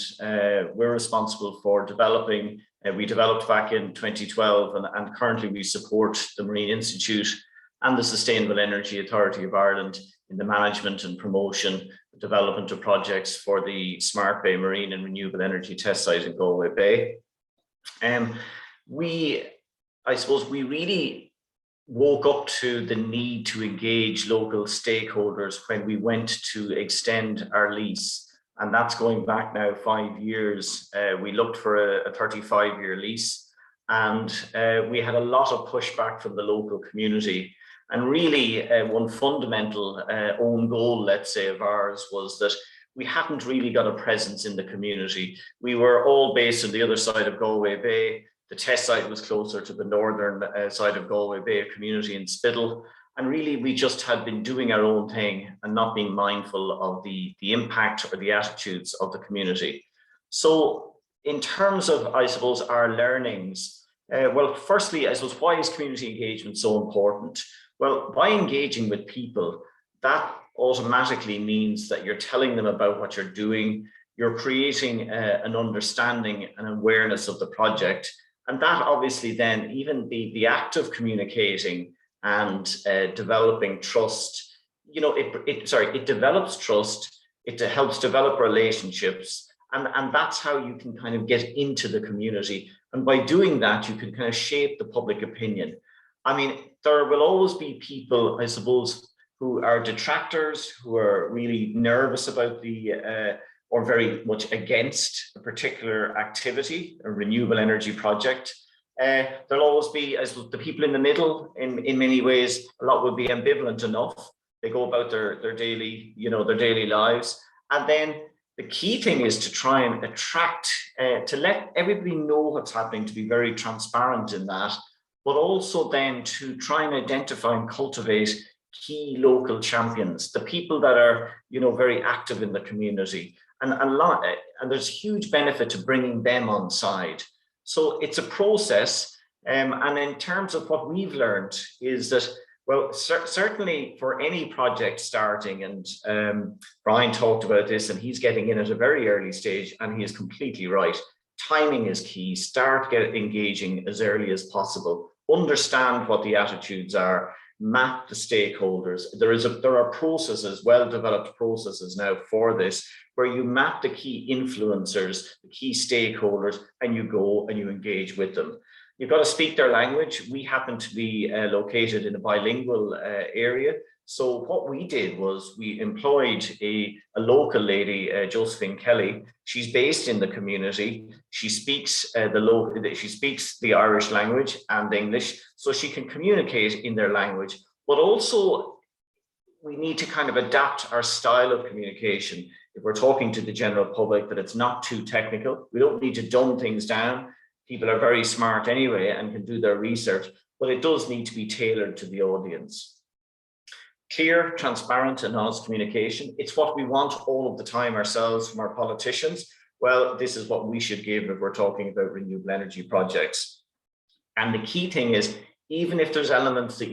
Speaker 4: we're responsible for developing, we developed back in 2012, and currently we support the Marine Institute and the Sustainable Energy Authority of Ireland in the management and promotion, development of projects for the Smart Bay Marine and Renewable Energy Test Site in Galway Bay. I suppose we really woke up to the need to engage local stakeholders when we went to extend our lease. And that's going back now 5 years. We looked for a 35-year lease, and we had a lot of pushback from the local community. And really, one fundamental own goal, let's say, of ours was that we hadn't really got a presence in the community. We were all based on the other side of Galway Bay. The test site was closer to the northern side of Galway Bay, a community in Spittle. And really, we just had been doing our own thing and not being mindful of the impact or the attitudes of the community. So in terms of, I suppose, our learnings, Well, firstly, I suppose, why is community engagement so important? Well, by engaging with people, that automatically means that you're telling them about what you're doing, you're creating an understanding and awareness of the project. And that obviously then, even the act of communicating and developing trust, you know, it develops trust, it helps develop relationships, and that's how you can kind of get into the community. And by doing that, you can kind of shape the public opinion. I mean, there will always be people, I suppose, who are detractors, who are really nervous about or very much against a particular activity, a renewable energy project. There'll always be, as the people in the middle, in many ways, a lot will be ambivalent enough. They go about their daily, their daily lives. And then the key thing is to try and attract, to let everybody know what's happening, to be very transparent in that, but also then to try and identify and cultivate key local champions, the people that are, very active in the community. And there's huge benefit to bringing them on side. So it's a process. And in terms of what we've learned is that, well, certainly for any project starting, and Brian talked about this, and he's getting in at a very early stage, and he is completely right. Timing is key. Start engaging as early as possible. Understand what the attitudes are. Map the stakeholders. There are processes, well-developed processes now for this, where you map the key influencers, the key stakeholders, and you go and you engage with them. You've got to speak their language. We happen to be located in a bilingual area. So what we did was we employed a local lady, Josephine Kelly. She's based in the community. She speaks the Irish language and English, so she can communicate in their language. But also, we need to kind of adapt our style of communication. If we're talking to the general public, that it's not too technical. We don't need to dumb things down. People are very smart anyway and can do their research, but it does need to be tailored to the audience. Clear, transparent, and honest communication. It's what we want all of the time ourselves from our politicians. Well, this is what we should give if we're talking about renewable energy projects. And the key thing is, even if there's elements that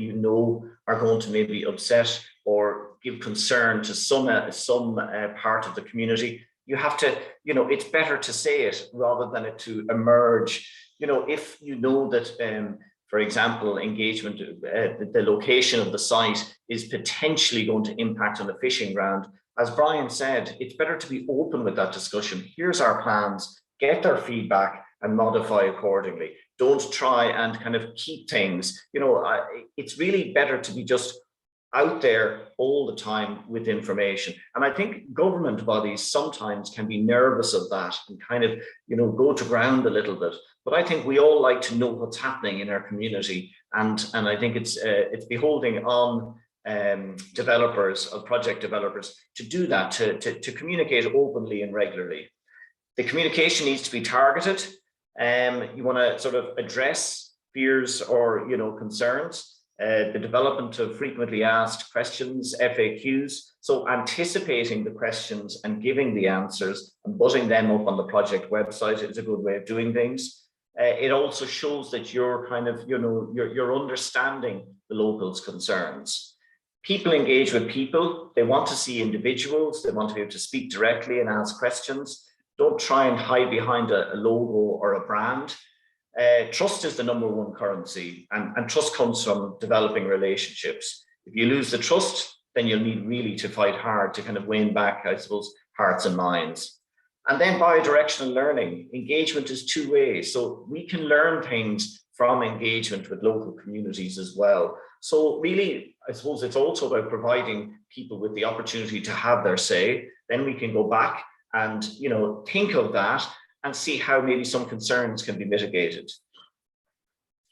Speaker 4: are going to maybe upset or give concern to some part of the community, you have to, it's better to say it rather than it to emerge. If you know that, for example, engagement, the location of the site is potentially going to impact on the fishing ground, as Brian said, it's better to be open with that discussion. Here's our plans, get their feedback and modify accordingly. Don't try and kind of keep things, it's really better to be just out there all the time with information. And I think government bodies sometimes can be nervous of that and kind of, go to ground a little bit. But I think we all like to know what's happening in our community. And I think it's beholding on project developers to do that, to communicate openly and regularly. The communication needs to be targeted. You want to sort of address fears or, concerns. The development of frequently asked questions, FAQs. So anticipating the questions and giving the answers and putting them up on the project website is a good way of doing things. It also shows that you're kind of, you're understanding the locals' concerns. People engage with people. They want to see individuals. They want to be able to speak directly and ask questions. Don't try and hide behind a logo or a brand. Trust is the #1 currency, and trust comes from developing relationships. If you lose the trust, then you'll need really to fight hard to kind of win back, I suppose, hearts and minds. And then bi-directional learning. Engagement is two ways. So we can learn things from engagement with local communities as well. So really, I suppose it's also about providing people with the opportunity to have their say. Then we can go back and, think of that and see how maybe some concerns can be mitigated.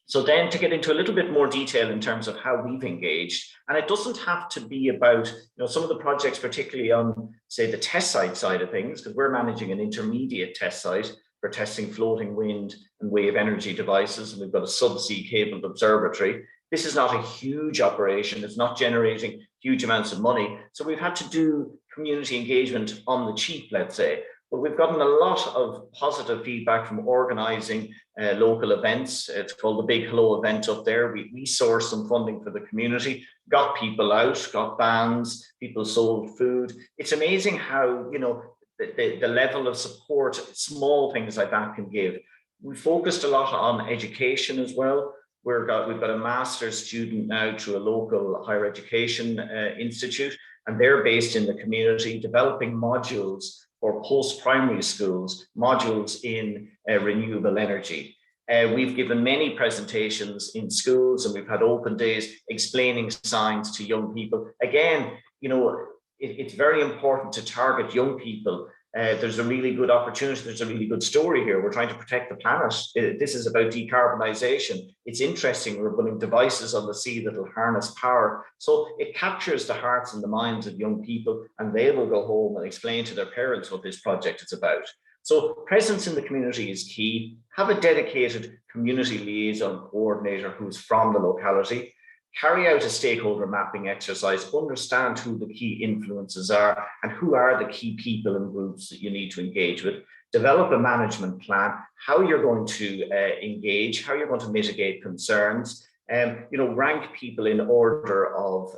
Speaker 4: So then to get into a little bit more detail in terms of how we've engaged, and it doesn't have to be about, some of the projects, particularly on, say, the test site side of things, because we're managing an intermediate test site for testing floating wind and wave energy devices, and we've got a subsea cabled observatory. This is not a huge operation. It's not generating huge amounts of money. So we've had to do community engagement on the cheap, let's say. But we've gotten a lot of positive feedback from organising local events. It's called the Big Hello event up there. We sourced some funding for the community, got people out, got bands, people sold food. It's amazing how, you know, the level of support small things like that can give. We focused a lot on education as well. We've got a master's student now through a local higher education institute, and they're based in the community, developing modules for post-primary schools, modules in renewable energy. We've given many presentations in schools, and we've had open days explaining science to young people. Again, you know, it's very important to target young people. There's a really good opportunity. There's a really good story here. We're trying to protect the planet. This is about decarbonisation. It's interesting. We're putting devices on the sea that will harness power. So it captures the hearts and the minds of young people, and they will go home and explain to their parents what this project is about. So presence in the community is key. Have a dedicated community liaison coordinator who's from the locality. Carry out a stakeholder mapping exercise, understand who the key influences are and who are the key people and groups that you need to engage with. Develop a management plan, how you're going to engage, how you're going to mitigate concerns, you know, rank people in order of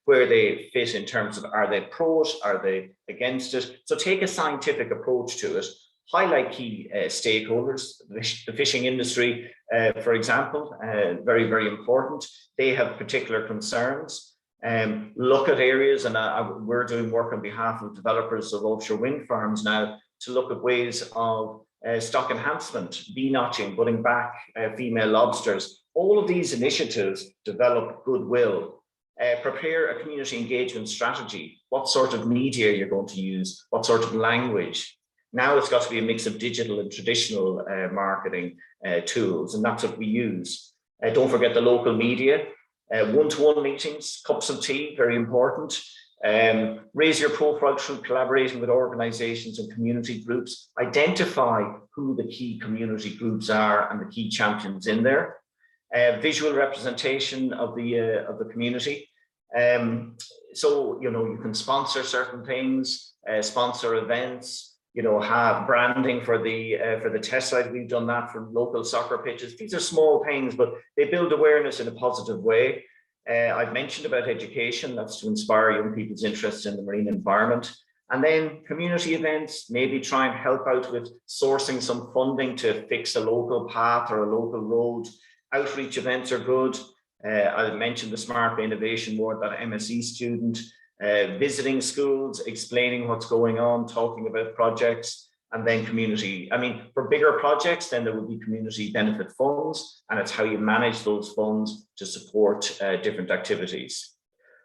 Speaker 4: where they fit in terms of, are they pro it, are they against it? So take a scientific approach to it. Highlight key stakeholders, the fishing industry, for example, very, very important. They have particular concerns. Look at areas, and we're doing work on behalf of developers of offshore wind farms now to look at ways of stock enhancement, bee notching, putting back female lobsters. All of these initiatives develop goodwill. Prepare a community engagement strategy. What sort of media you're going to use, what sort of language. Now it's got to be a mix of digital and traditional marketing tools, and that's what we use. Don't forget the local media, one-to-one meetings, cups of tea, very important. Raise your profile through collaborating with organisations and community groups. Identify who the key community groups are and the key champions in there. Visual representation of the community. So, you know, you can sponsor certain things, sponsor events. You know, have branding for the test site. We've done that for local soccer pitches. These are small things, but they build awareness in a positive way. I've mentioned about education. That's to inspire young people's interest in the marine environment. And then community events, maybe try and help out with sourcing some funding to fix a local path or a local road. Outreach events are good. I mentioned the Smart Bay Innovation Award, that MSc student. Visiting schools, explaining what's going on, talking about projects, and then community. I mean, for bigger projects, then there will be community benefit funds, and it's how you manage those funds to support different activities.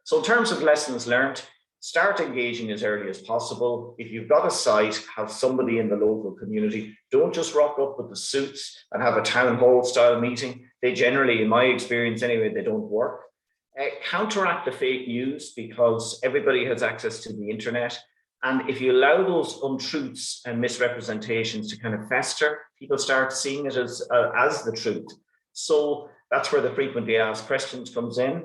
Speaker 4: So in terms of lessons learned, start engaging as early as possible. If you've got a site, have somebody in the local community. Don't just rock up with the suits and have a town hall style meeting. They generally, in my experience anyway, they don't work. Counteract the fake news, because everybody has access to the internet. And if you allow those untruths and misrepresentations to kind of fester, people start seeing it as the truth. So that's where the frequently asked questions comes in.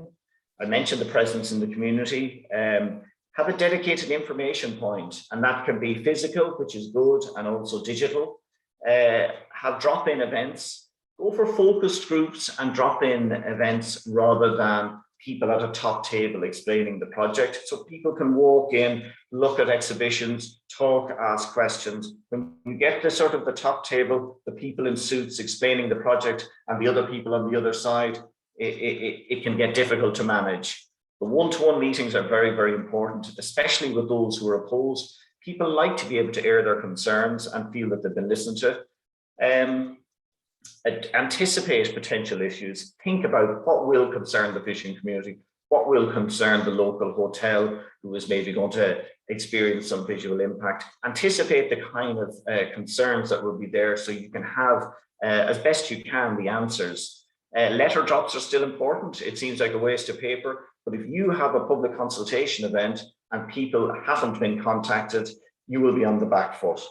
Speaker 4: I mentioned the presence in the community. Have a dedicated information point, and that can be physical, which is good, and also digital. Have drop-in events. Go for focused groups and drop-in events rather than people at a top table explaining the project. So people can walk in, look at exhibitions, talk, ask questions. When you get to sort of the top table, the people in suits explaining the project and the other people on the other side, it can get difficult to manage. The one-to-one meetings are very, very important, especially with those who are opposed. People like to be able to air their concerns and feel that they've been listened to. Anticipate potential issues. Think about what will concern the fishing community, what will concern the local hotel who is maybe going to experience some visual impact. Anticipate the kind of concerns that will be there, so you can have, as best you can, the answers. Letter drops are still important. It seems like a waste of paper, but if you have a public consultation event and people haven't been contacted, you will be on the back foot.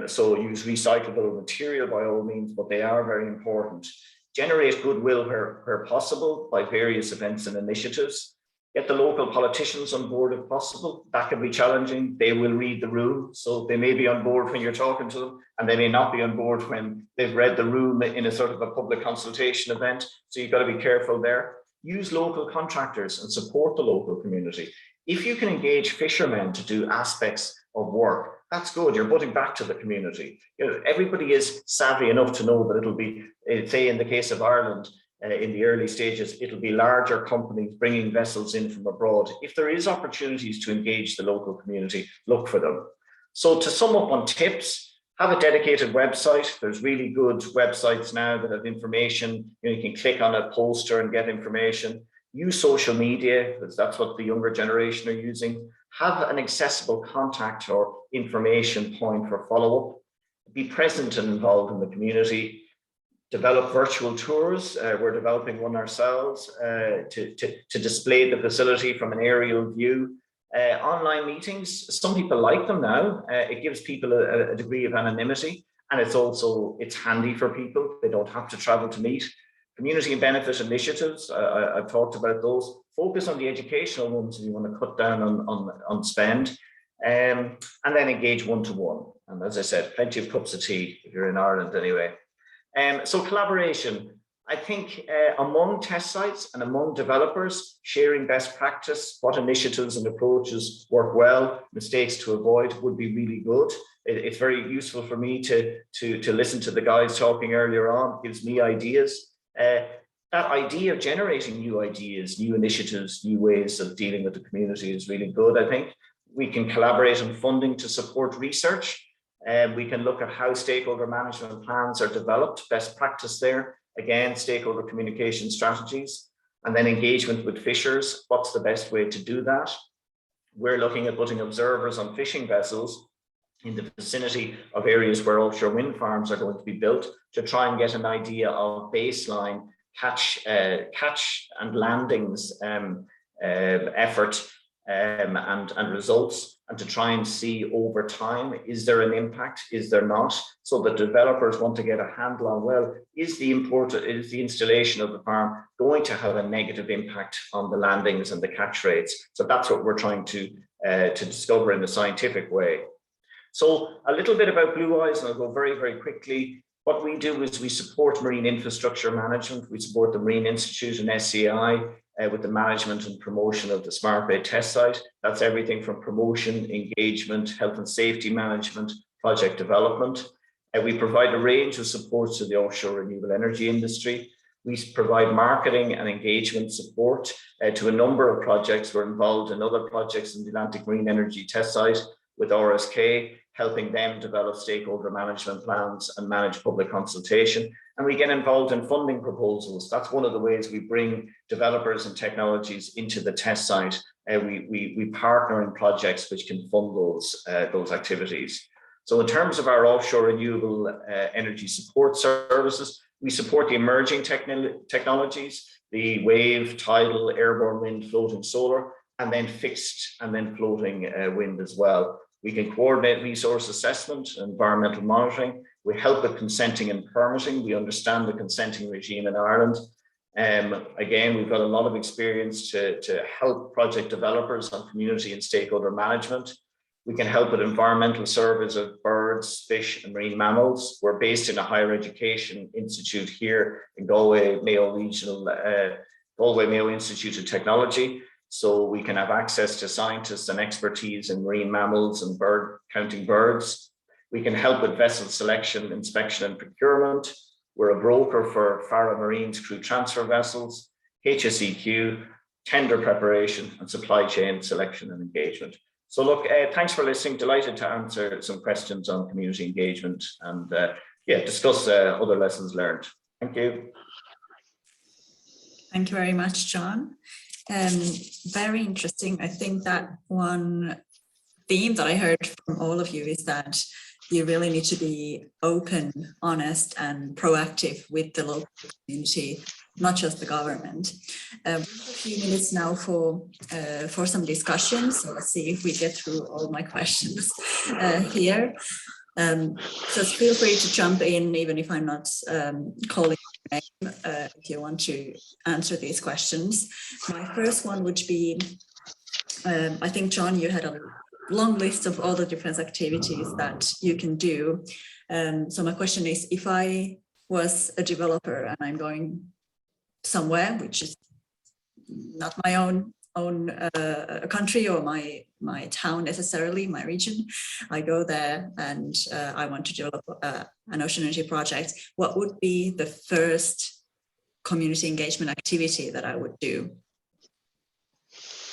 Speaker 4: So use recyclable material by all means, but they are very important. Generate goodwill where possible by various events and initiatives. Get the local politicians on board if possible. That can be challenging. They will read the room. So they may be on board when you're talking to them, and they may not be on board when they've read the room in a sort of a public consultation event. So you've got to be careful there. Use local contractors and support the local community. If you can engage fishermen to do aspects of work, that's good. You're putting back to the community. You know, everybody is savvy enough to know that it'll be, say in the case of Ireland, in the early stages, it'll be larger companies bringing vessels in from abroad. If there is opportunities to engage the local community, look for them. So to sum up on tips, have a dedicated website. There's really good websites now that have information. You can click on a poster and get information. Use social media, because that's what the younger generation are using. Have an accessible contact or information point for follow-up. Be present and involved in the community. Develop virtual tours. We're developing one ourselves to display the facility from an aerial view. Online meetings, some people like them now. It gives people a degree of anonymity, and it's handy for people. They don't have to travel to meet. Community and benefit initiatives, I've talked about those. Focus on the educational ones if you want to cut down on spend. And then engage one-to-one. And as I said, plenty of cups of tea if you're in Ireland anyway. So collaboration, I think among test sites and among developers, sharing best practice, what initiatives and approaches work well, mistakes to avoid would be really good. It's very useful for me to listen to the guys talking earlier on. It gives me ideas. That idea of generating new ideas, new initiatives, new ways of dealing with the community is really good, I think. We can collaborate on funding to support research. We can look at how stakeholder management plans are developed, best practice there. Again, stakeholder communication strategies, and then engagement with fishers. What's the best way to do that? We're looking at putting observers on fishing vessels in the vicinity of areas where offshore wind farms are going to be built to try and get an idea of baseline catch and landings effort and results, and to try and see over time, is there an impact, is there not? So the developers want to get a handle on, well, is the installation of the farm going to have a negative impact on the landings and the catch rates? So that's what we're trying to discover in a scientific way. So a little bit about Blue Eyes, and I'll go very, very quickly. What we do is we support marine infrastructure management. We support the Marine Institute and SCI with the management and promotion of the Smart Bay test site. That's everything from promotion, engagement, health and safety management, project development. We provide a range of supports to the offshore renewable energy industry. We provide marketing and engagement support to a number of projects. We're involved in other projects in the Atlantic Marine Energy Test Site with RSK, helping them develop stakeholder management plans and manage public consultation. And we get involved in funding proposals. That's one of the ways we bring developers and technologies into the test site. We partner in projects which can fund those activities. So in terms of our offshore renewable energy support services, we support the emerging technologies, the wave, tidal, airborne wind, floating solar, and then fixed and then floating wind as well. We can coordinate resource assessment, environmental monitoring. We help with consenting and permitting. We understand the consenting regime in Ireland. Again, we've got a lot of experience to help project developers on community and stakeholder management. We can help with environmental surveys of birds, fish, and marine mammals. We're based in a higher education institute here in Galway, Galway Mayo Institute of Technology. So we can have access to scientists and expertise in marine mammals and counting birds. We can help with vessel selection, inspection, and procurement. We're a broker for Fara Marine's crew transfer vessels, HSEQ, tender preparation, and supply chain selection and engagement. So look, thanks for listening. Delighted to answer some questions on community engagement and discuss other lessons learned. Thank you.
Speaker 1: Thank you very much, John. Very interesting. I think that one theme that I heard from all of you is that you really need to be open, honest, and proactive with the local community, not just the government. We have a few minutes now for some discussions. So let's see if we get through all my questions here. Just feel free to jump in, even if I'm not calling if you want to answer these questions. My first one would be, I think, John, you had a long list of all the different activities that you can do. So my question is, if I was a developer and I'm going somewhere which is not my own country or my town necessarily, my region, I go there and I want to develop an ocean energy project, what would be the first community engagement activity that I would do?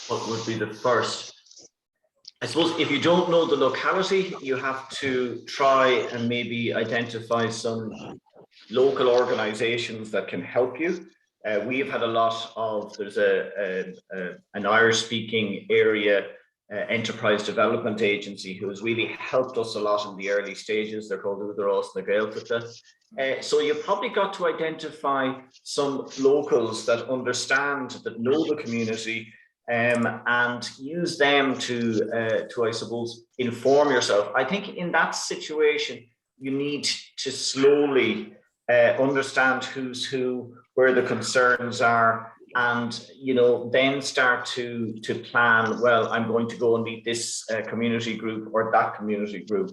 Speaker 4: What would be the first? I suppose if you don't know the locality, you have to try and maybe identify some local organizations that can help you. We have had a lot of, there's an Irish-speaking area enterprise development agency who has really helped us a lot in the early stages. They're called Údarás na Gaeltachta. So you've probably got to identify some locals that understand, that know the community, and use them to I suppose, inform yourself. I think in that situation, you need to slowly understand who's who, where the concerns are, and then start to plan, well, I'm going to go and meet this community group or that community group.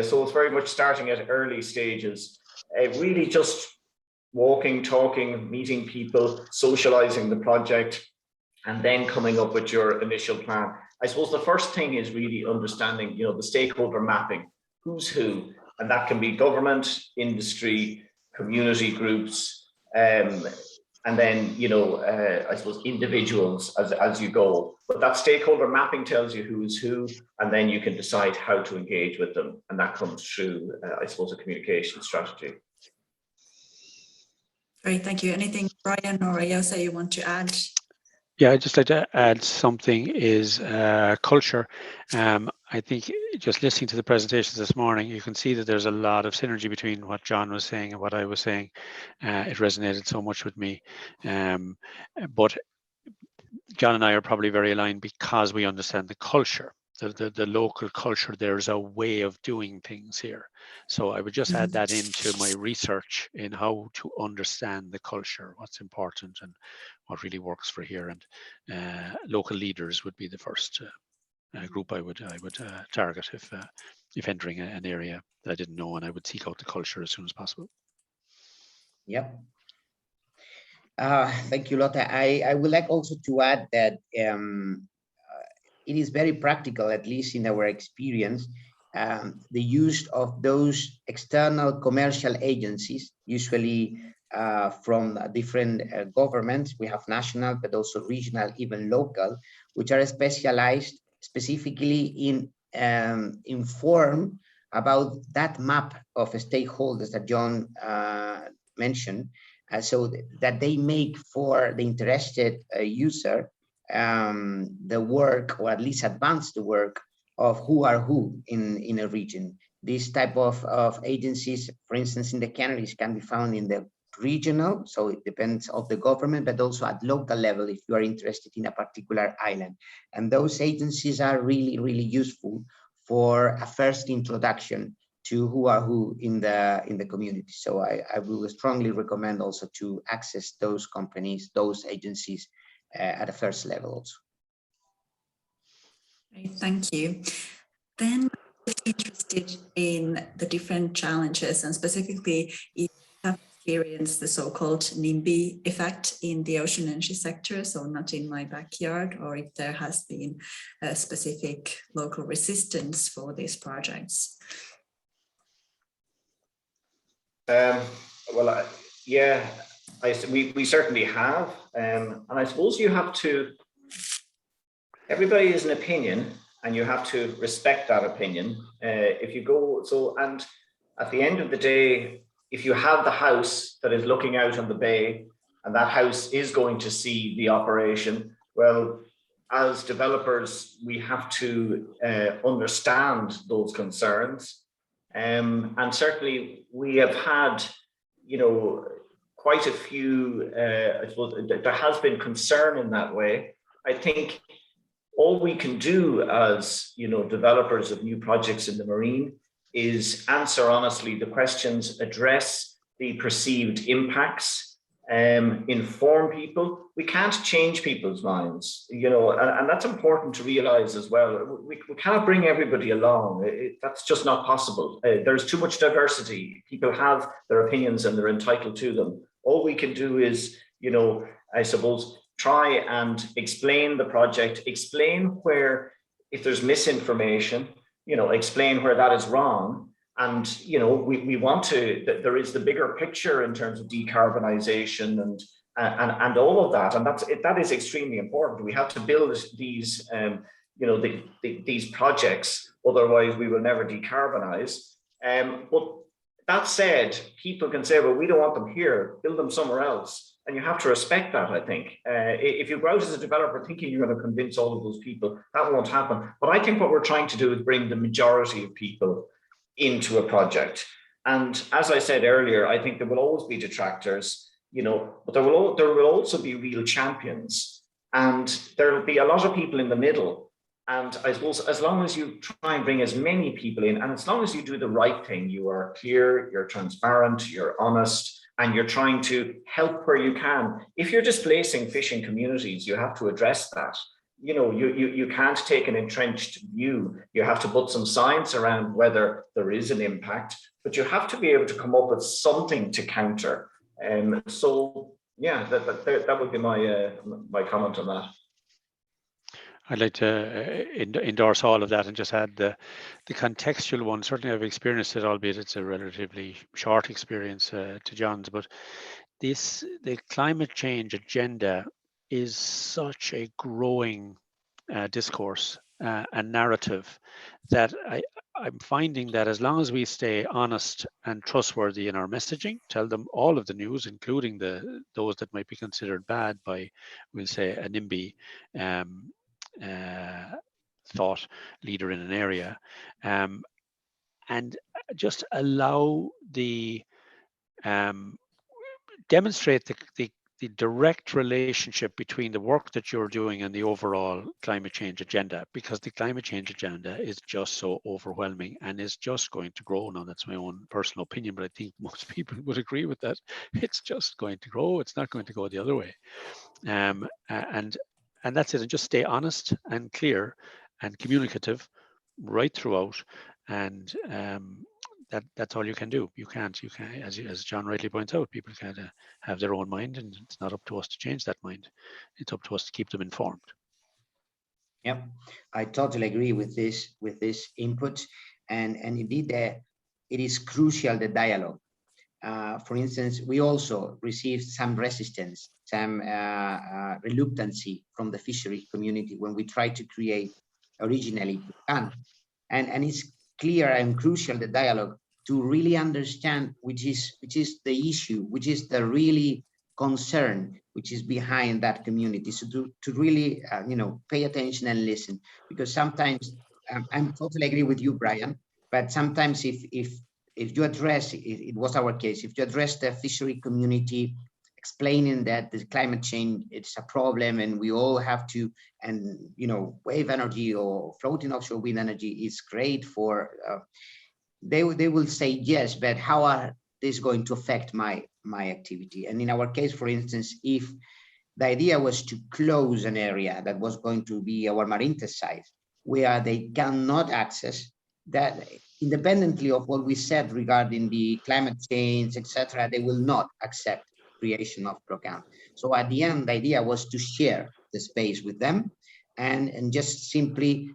Speaker 4: So it's very much starting at early stages, really just walking, talking, meeting people, socializing the project, and then coming up with your initial plan. I suppose the first thing is really understanding, the stakeholder mapping, who's who, and that can be government, industry, community groups, and then, I suppose individuals as you go. But that stakeholder mapping tells you who is who, and then you can decide how to engage with them. And that comes through, I suppose, a communication strategy.
Speaker 1: Great, thank you. Anything, Brian or Ayosa, you want to add?
Speaker 3: Yeah, I'd just like to add something is culture. I think just listening to the presentations this morning, you can see that there's a lot of synergy between what John was saying and what I was saying. It resonated so much with me. But John and I are probably very aligned because we understand the culture, the local culture. There's a way of doing things here. So I would just add that into my research in how to understand the culture, what's important and what really works for here. And local leaders would be the first group I would target if entering an area that I didn't know, and I would seek out the culture as soon as possible.
Speaker 2: Yep. Thank you, Lotte. I would like also to add that it is very practical, at least in our experience, the use of those external commercial agencies, usually from different governments. We have national, but also regional, even local, which are specialized specifically in inform about that map of stakeholders that John mentioned, so that they make for the interested user the work, or at least advance the work of who are who in a region. This type of agencies, for instance, in the Canaries, can be found in the regional, so it depends on the government, but also at local level if you are interested in a particular island. And those agencies are really, really useful for a first introduction to who are who in the community. So I will strongly recommend also to access those companies, those agencies at a first level also.
Speaker 1: Great, thank you. Then I'm interested in the different challenges, and specifically if you have experienced the so-called NIMBY effect in the ocean energy sector, so not in my backyard, or if there has been a specific local resistance for these projects.
Speaker 4: Well, yeah, we certainly have, and I suppose you have to, everybody has an opinion and you have to respect that opinion. If you go, and at the end of the day, if you have the house that is looking out on the bay and that house is going to see the operation, well, as developers, we have to understand those concerns. And certainly we have had, quite a few, I suppose there has been concern in that way. I think all we can do as, developers of new projects in the marine is answer honestly the questions, address the perceived impacts, inform people. We can't change people's minds, you know, and that's important to realize as well. We cannot bring everybody along. That's just not possible. There's too much diversity. People have their opinions and they're entitled to them. All we can do is, you know, I suppose, try and explain the project, explain where, if there's misinformation, you know, explain where that is wrong. And, you know, we want to, there is the bigger picture in terms of decarbonisation and all of that. And that is extremely important. We have to build these, you know, these projects, otherwise we will never decarbonise. But that said, people can say, well, we don't want them here, build them somewhere else. And you have to respect that, I think. If you go out as a developer thinking you're going to convince all of those people, that won't happen. But I think what we're trying to do is bring the majority of people into a project. And as I said earlier, I think there will always be detractors, you know, but there will also be real champions. And there will be a lot of people in the middle. And I suppose as long as you try and bring as many people in, and as long as you do the right thing, you are clear, you're transparent, you're honest, and you're trying to help where you can. If you're displacing fishing communities, you have to address that. You know, you can't take an entrenched view. You have to put some science around whether there is an impact, but you have to be able to come up with something to counter. So yeah, that would be my comment on that.
Speaker 3: I'd like to endorse all of that and just add the contextual one. Certainly I've experienced it, albeit it's a relatively short experience to John's, but the climate change agenda is such a growing discourse and narrative that I'm finding that as long as we stay honest and trustworthy in our messaging, tell them all of the news, including those that might be considered bad by, we'll say, a NIMBY thought leader in an area, and just allow demonstrate the direct relationship between the work that you're doing and the overall climate change agenda, because the climate change agenda is just so overwhelming and is just going to grow. Now, that's my own personal opinion, but I think most people would agree with that. It's just going to grow. It's not going to go the other way. And that's it. And just stay honest and clear and communicative right throughout. And that's all you can do. You can't, as John rightly points out, people can't have their own mind, and it's not up to us to change that mind. It's up to us to keep them informed.
Speaker 2: Yep, I totally agree with this input, and indeed it is crucial, the dialogue. For instance, we also received some resistance, some reluctancy from the fishery community when we tried to create originally and it's clear and crucial, the dialogue, to really understand which is the issue, which is the really concern which is behind that community. So to really you know, pay attention and listen, because sometimes I'm totally agree with you, Brian, but sometimes if you address, it was our case, if you address the fishery community, explaining that the climate change, it's a problem and we all have to, and you know, wave energy or floating offshore wind energy is great for, they will say yes, but how are this going to affect my activity? And in our case, for instance, if the idea was to close an area that was going to be our marine test site, where they cannot access that, independently of what we said regarding the climate change, etc., they will not accept creation of program. So at the end, the idea was to share the space with them and just simply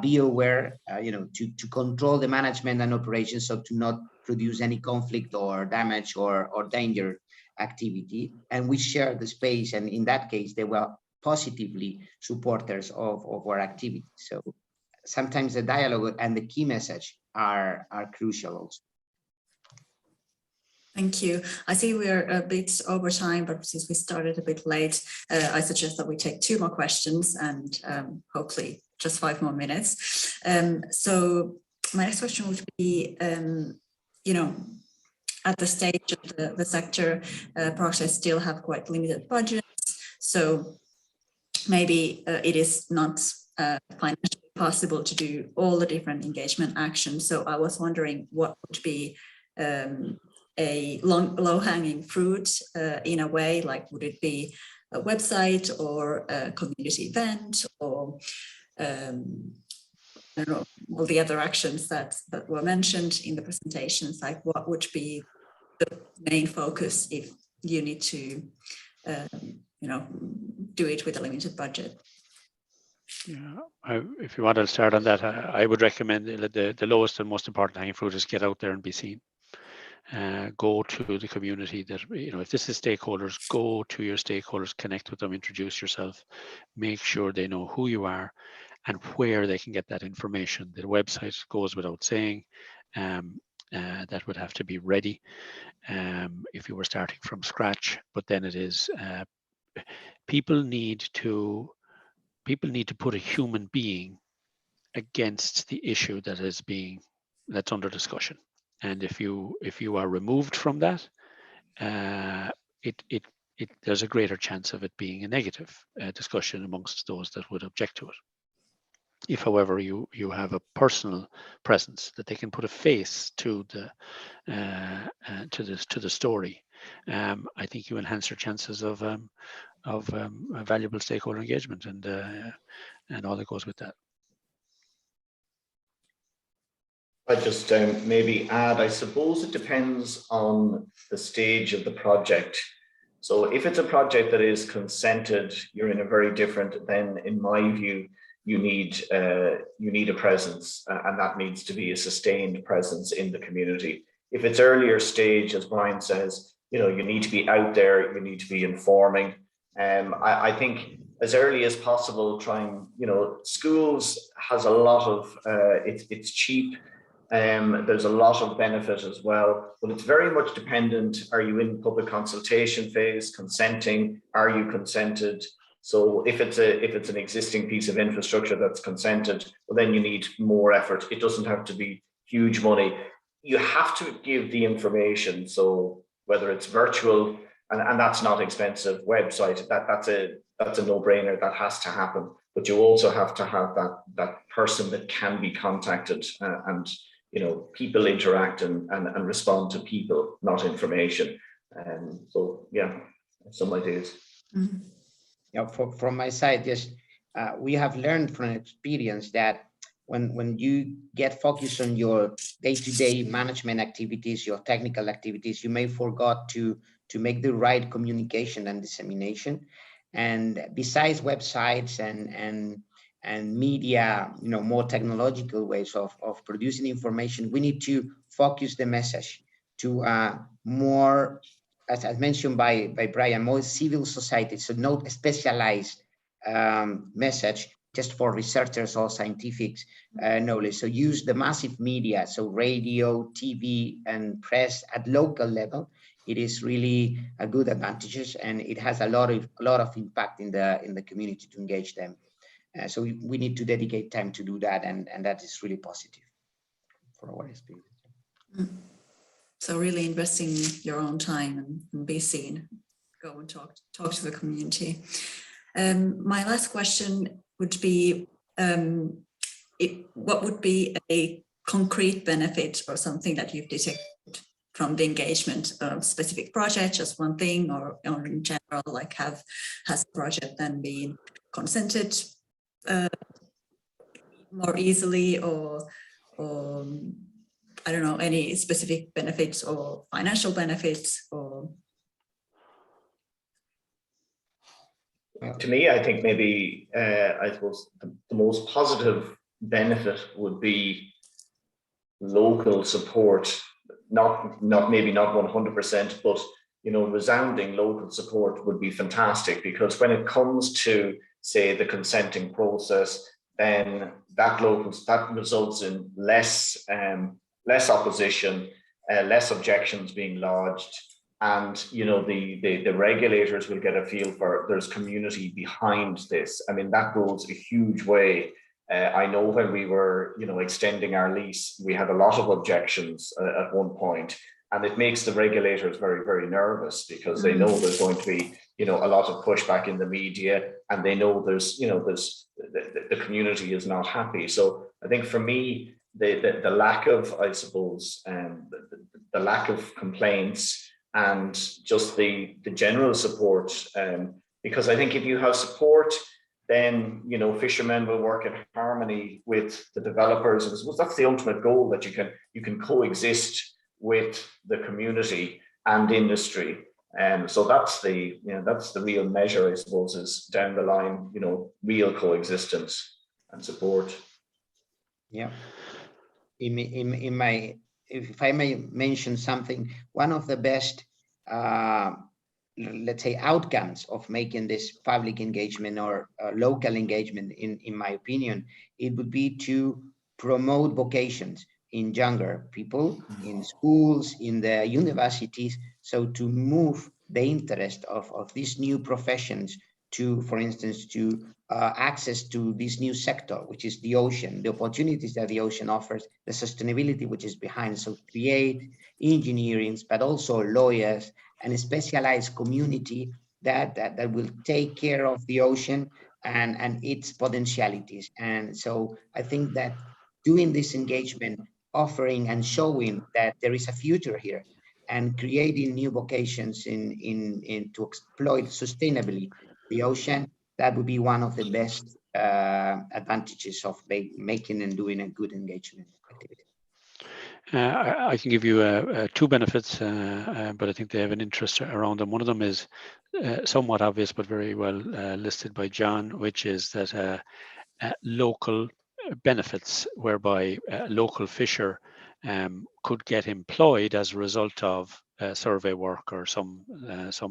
Speaker 2: be aware, you know, to control the management and operations, so to not produce any conflict or damage or danger activity. And we shared the space, and in that case, they were positively supporters of our activity. So sometimes the dialogue and the key message are crucial also.
Speaker 1: Thank you. I see we're a bit over time, but since we started a bit late, I suggest that we take 2 more questions and hopefully just 5 more minutes. So my next question would be, you know, at the stage of the sector, projects still have quite limited budgets. So maybe it is not financially possible to do all the different engagement actions. So I was wondering what would be a low-hanging fruit in a way? Like, would it be a website or a community event, or I don't know, all the other actions that were mentioned in the presentations? Like, what would be the main focus if you need to, do it with a limited budget?
Speaker 3: Yeah, if you want to start on that, I would recommend the lowest and most important hanging fruit is get out there and be seen. Go to the community that, if this is stakeholders, go to your stakeholders, connect with them, introduce yourself, make sure they know who you are and where they can get that information. The website goes without saying. That would have to be ready if you were starting from scratch, but then it is people need to put a human being against the issue that's under discussion. And if you are removed from that, there's a greater chance of it being a negative discussion amongst those that would object to it. If, however, you have a personal presence that they can put a face to the story, I think you enhance your chances of valuable stakeholder engagement and all that goes with that.
Speaker 4: I just maybe add, I suppose it depends on the stage of the project. So if it's a project that is consented, you're in a very different, then in my view, you need a presence, and that needs to be a sustained presence in the community. If it's earlier stage, as Brian says, you need to be out there, you need to be informing. I think as early as possible, schools has a lot of, it's cheap. There's a lot of benefit as well, but it's very much dependent. Are you in public consultation phase, consenting? Are you consented? So if it's an existing piece of infrastructure that's consented, well, then you need more effort. It doesn't have to be huge money. You have to give the information. So whether it's virtual, and that's not expensive, website, that's a no-brainer, that has to happen. But you also have to have that person that can be contacted, and people interact and respond to people, not information. So yeah, some ideas.
Speaker 1: Mm-hmm.
Speaker 2: Yeah, from my side, yes, we have learned from experience that when you get focused on your day-to-day management activities, your technical activities, you may forget to make the right communication and dissemination. And besides websites and media, more technological ways of producing information, we need to focus the message to more, as mentioned by Brian, more civil society, so not a specialized message just for researchers or scientific knowledge. So use the massive media, so radio, TV, and press at local level. It is really a good advantages, and it has a lot of impact in the community to engage them. So we need to dedicate time to do that, and that is really positive for our experience.
Speaker 1: Mm. So really investing your own time and be seen, go and talk to the community. My last question would be, what would be a concrete benefit or something that you've detected from the engagement of specific project, just one thing, or in general, like has the project then been consented more easily, or I don't know, any specific benefits or financial benefits, or?
Speaker 4: To me, I think maybe, I suppose the most positive benefit would be local support, maybe not 100%, but resounding local support would be fantastic, because when it comes to, say, the consenting process, then that results in less opposition, less objections being lodged, and the regulators will get a feel for there's community behind this. I mean, that goes a huge way. I know when we were extending our lease, we had a lot of objections at one point, and it makes the regulators very, very nervous, because they know there's going to be a lot of pushback in the media, and they know there's the community is not happy. So I think for me, the lack of, I suppose, the lack of complaints and just the general support. Because I think if you have support, then, you know, fishermen will work in harmony with the developers. I suppose that's the ultimate goal, that you can coexist with the community and industry. So that's the real measure, I suppose, is down the line, you know, real coexistence and support.
Speaker 2: Yeah. If I may mention something, one of the best, let's say, outcomes of making this public engagement or local engagement, in my opinion, it would be to promote vocations in younger people, in schools, in the universities. So to move the interest of these new professions to, for instance, to access to this new sector, which is the ocean, the opportunities that the ocean offers, the sustainability which is behind. So create engineering, but also lawyers and a specialized community that will take care of the ocean and its potentialities. And so I think that doing this engagement, offering and showing that there is a future here, and creating new vocations in to exploit sustainably the ocean, that would be one of the best advantages of making and doing a good engagement activity.
Speaker 3: I can give you two benefits, but I think they have an interest around them. One of them is somewhat obvious, but very well listed by John, which is that local benefits, whereby local fisher could get employed as a result of survey work or some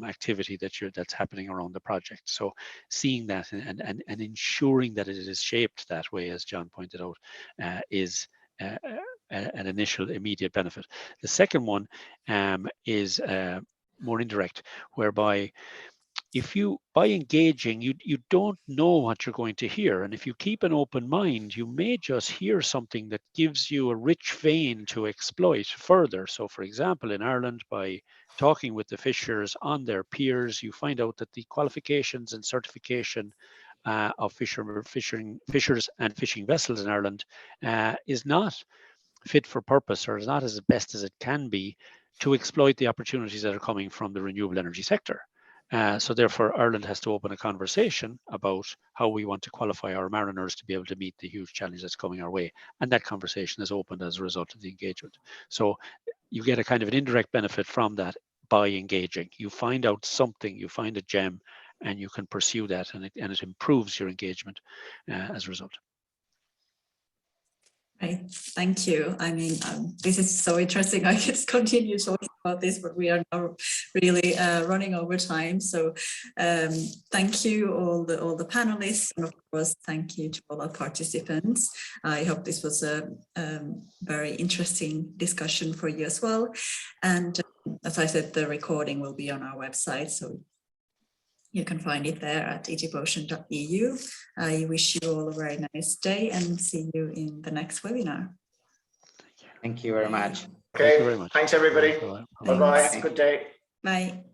Speaker 3: activity that's happening around the project. So seeing that and ensuring that it is shaped that way, as John pointed out, is an initial immediate benefit. The second one is more indirect, whereby by engaging, you don't know what you're going to hear. And if you keep an open mind, you may just hear something that gives you a rich vein to exploit further. So for example, in Ireland, by talking with the fishers on their piers, you find out that the qualifications and certification of fishers and fishing vessels in Ireland is not fit for purpose, or is not as best as it can be to exploit the opportunities that are coming from the renewable energy sector. So therefore, Ireland has to open a conversation about how we want to qualify our mariners to be able to meet the huge challenge that's coming our way. And that conversation is opened as a result of the engagement. So you get a kind of an indirect benefit from that by engaging. You find out something, you find a gem, and you can pursue that, and it improves your engagement as a result.
Speaker 1: Right, thank you. I mean, this is so interesting. I could continue talking about this, but we are now really running over time. So thank you all the panelists, and of course, thank you to all our participants. I hope this was a very interesting discussion for you as well. And as I said, the recording will be on our website, so you can find it there at egyptocean.eu. I wish you all a very nice day and see you in the next webinar.
Speaker 2: Thank you very much.
Speaker 4: Okay, thanks everybody. Bye-bye. Good day.
Speaker 1: Bye.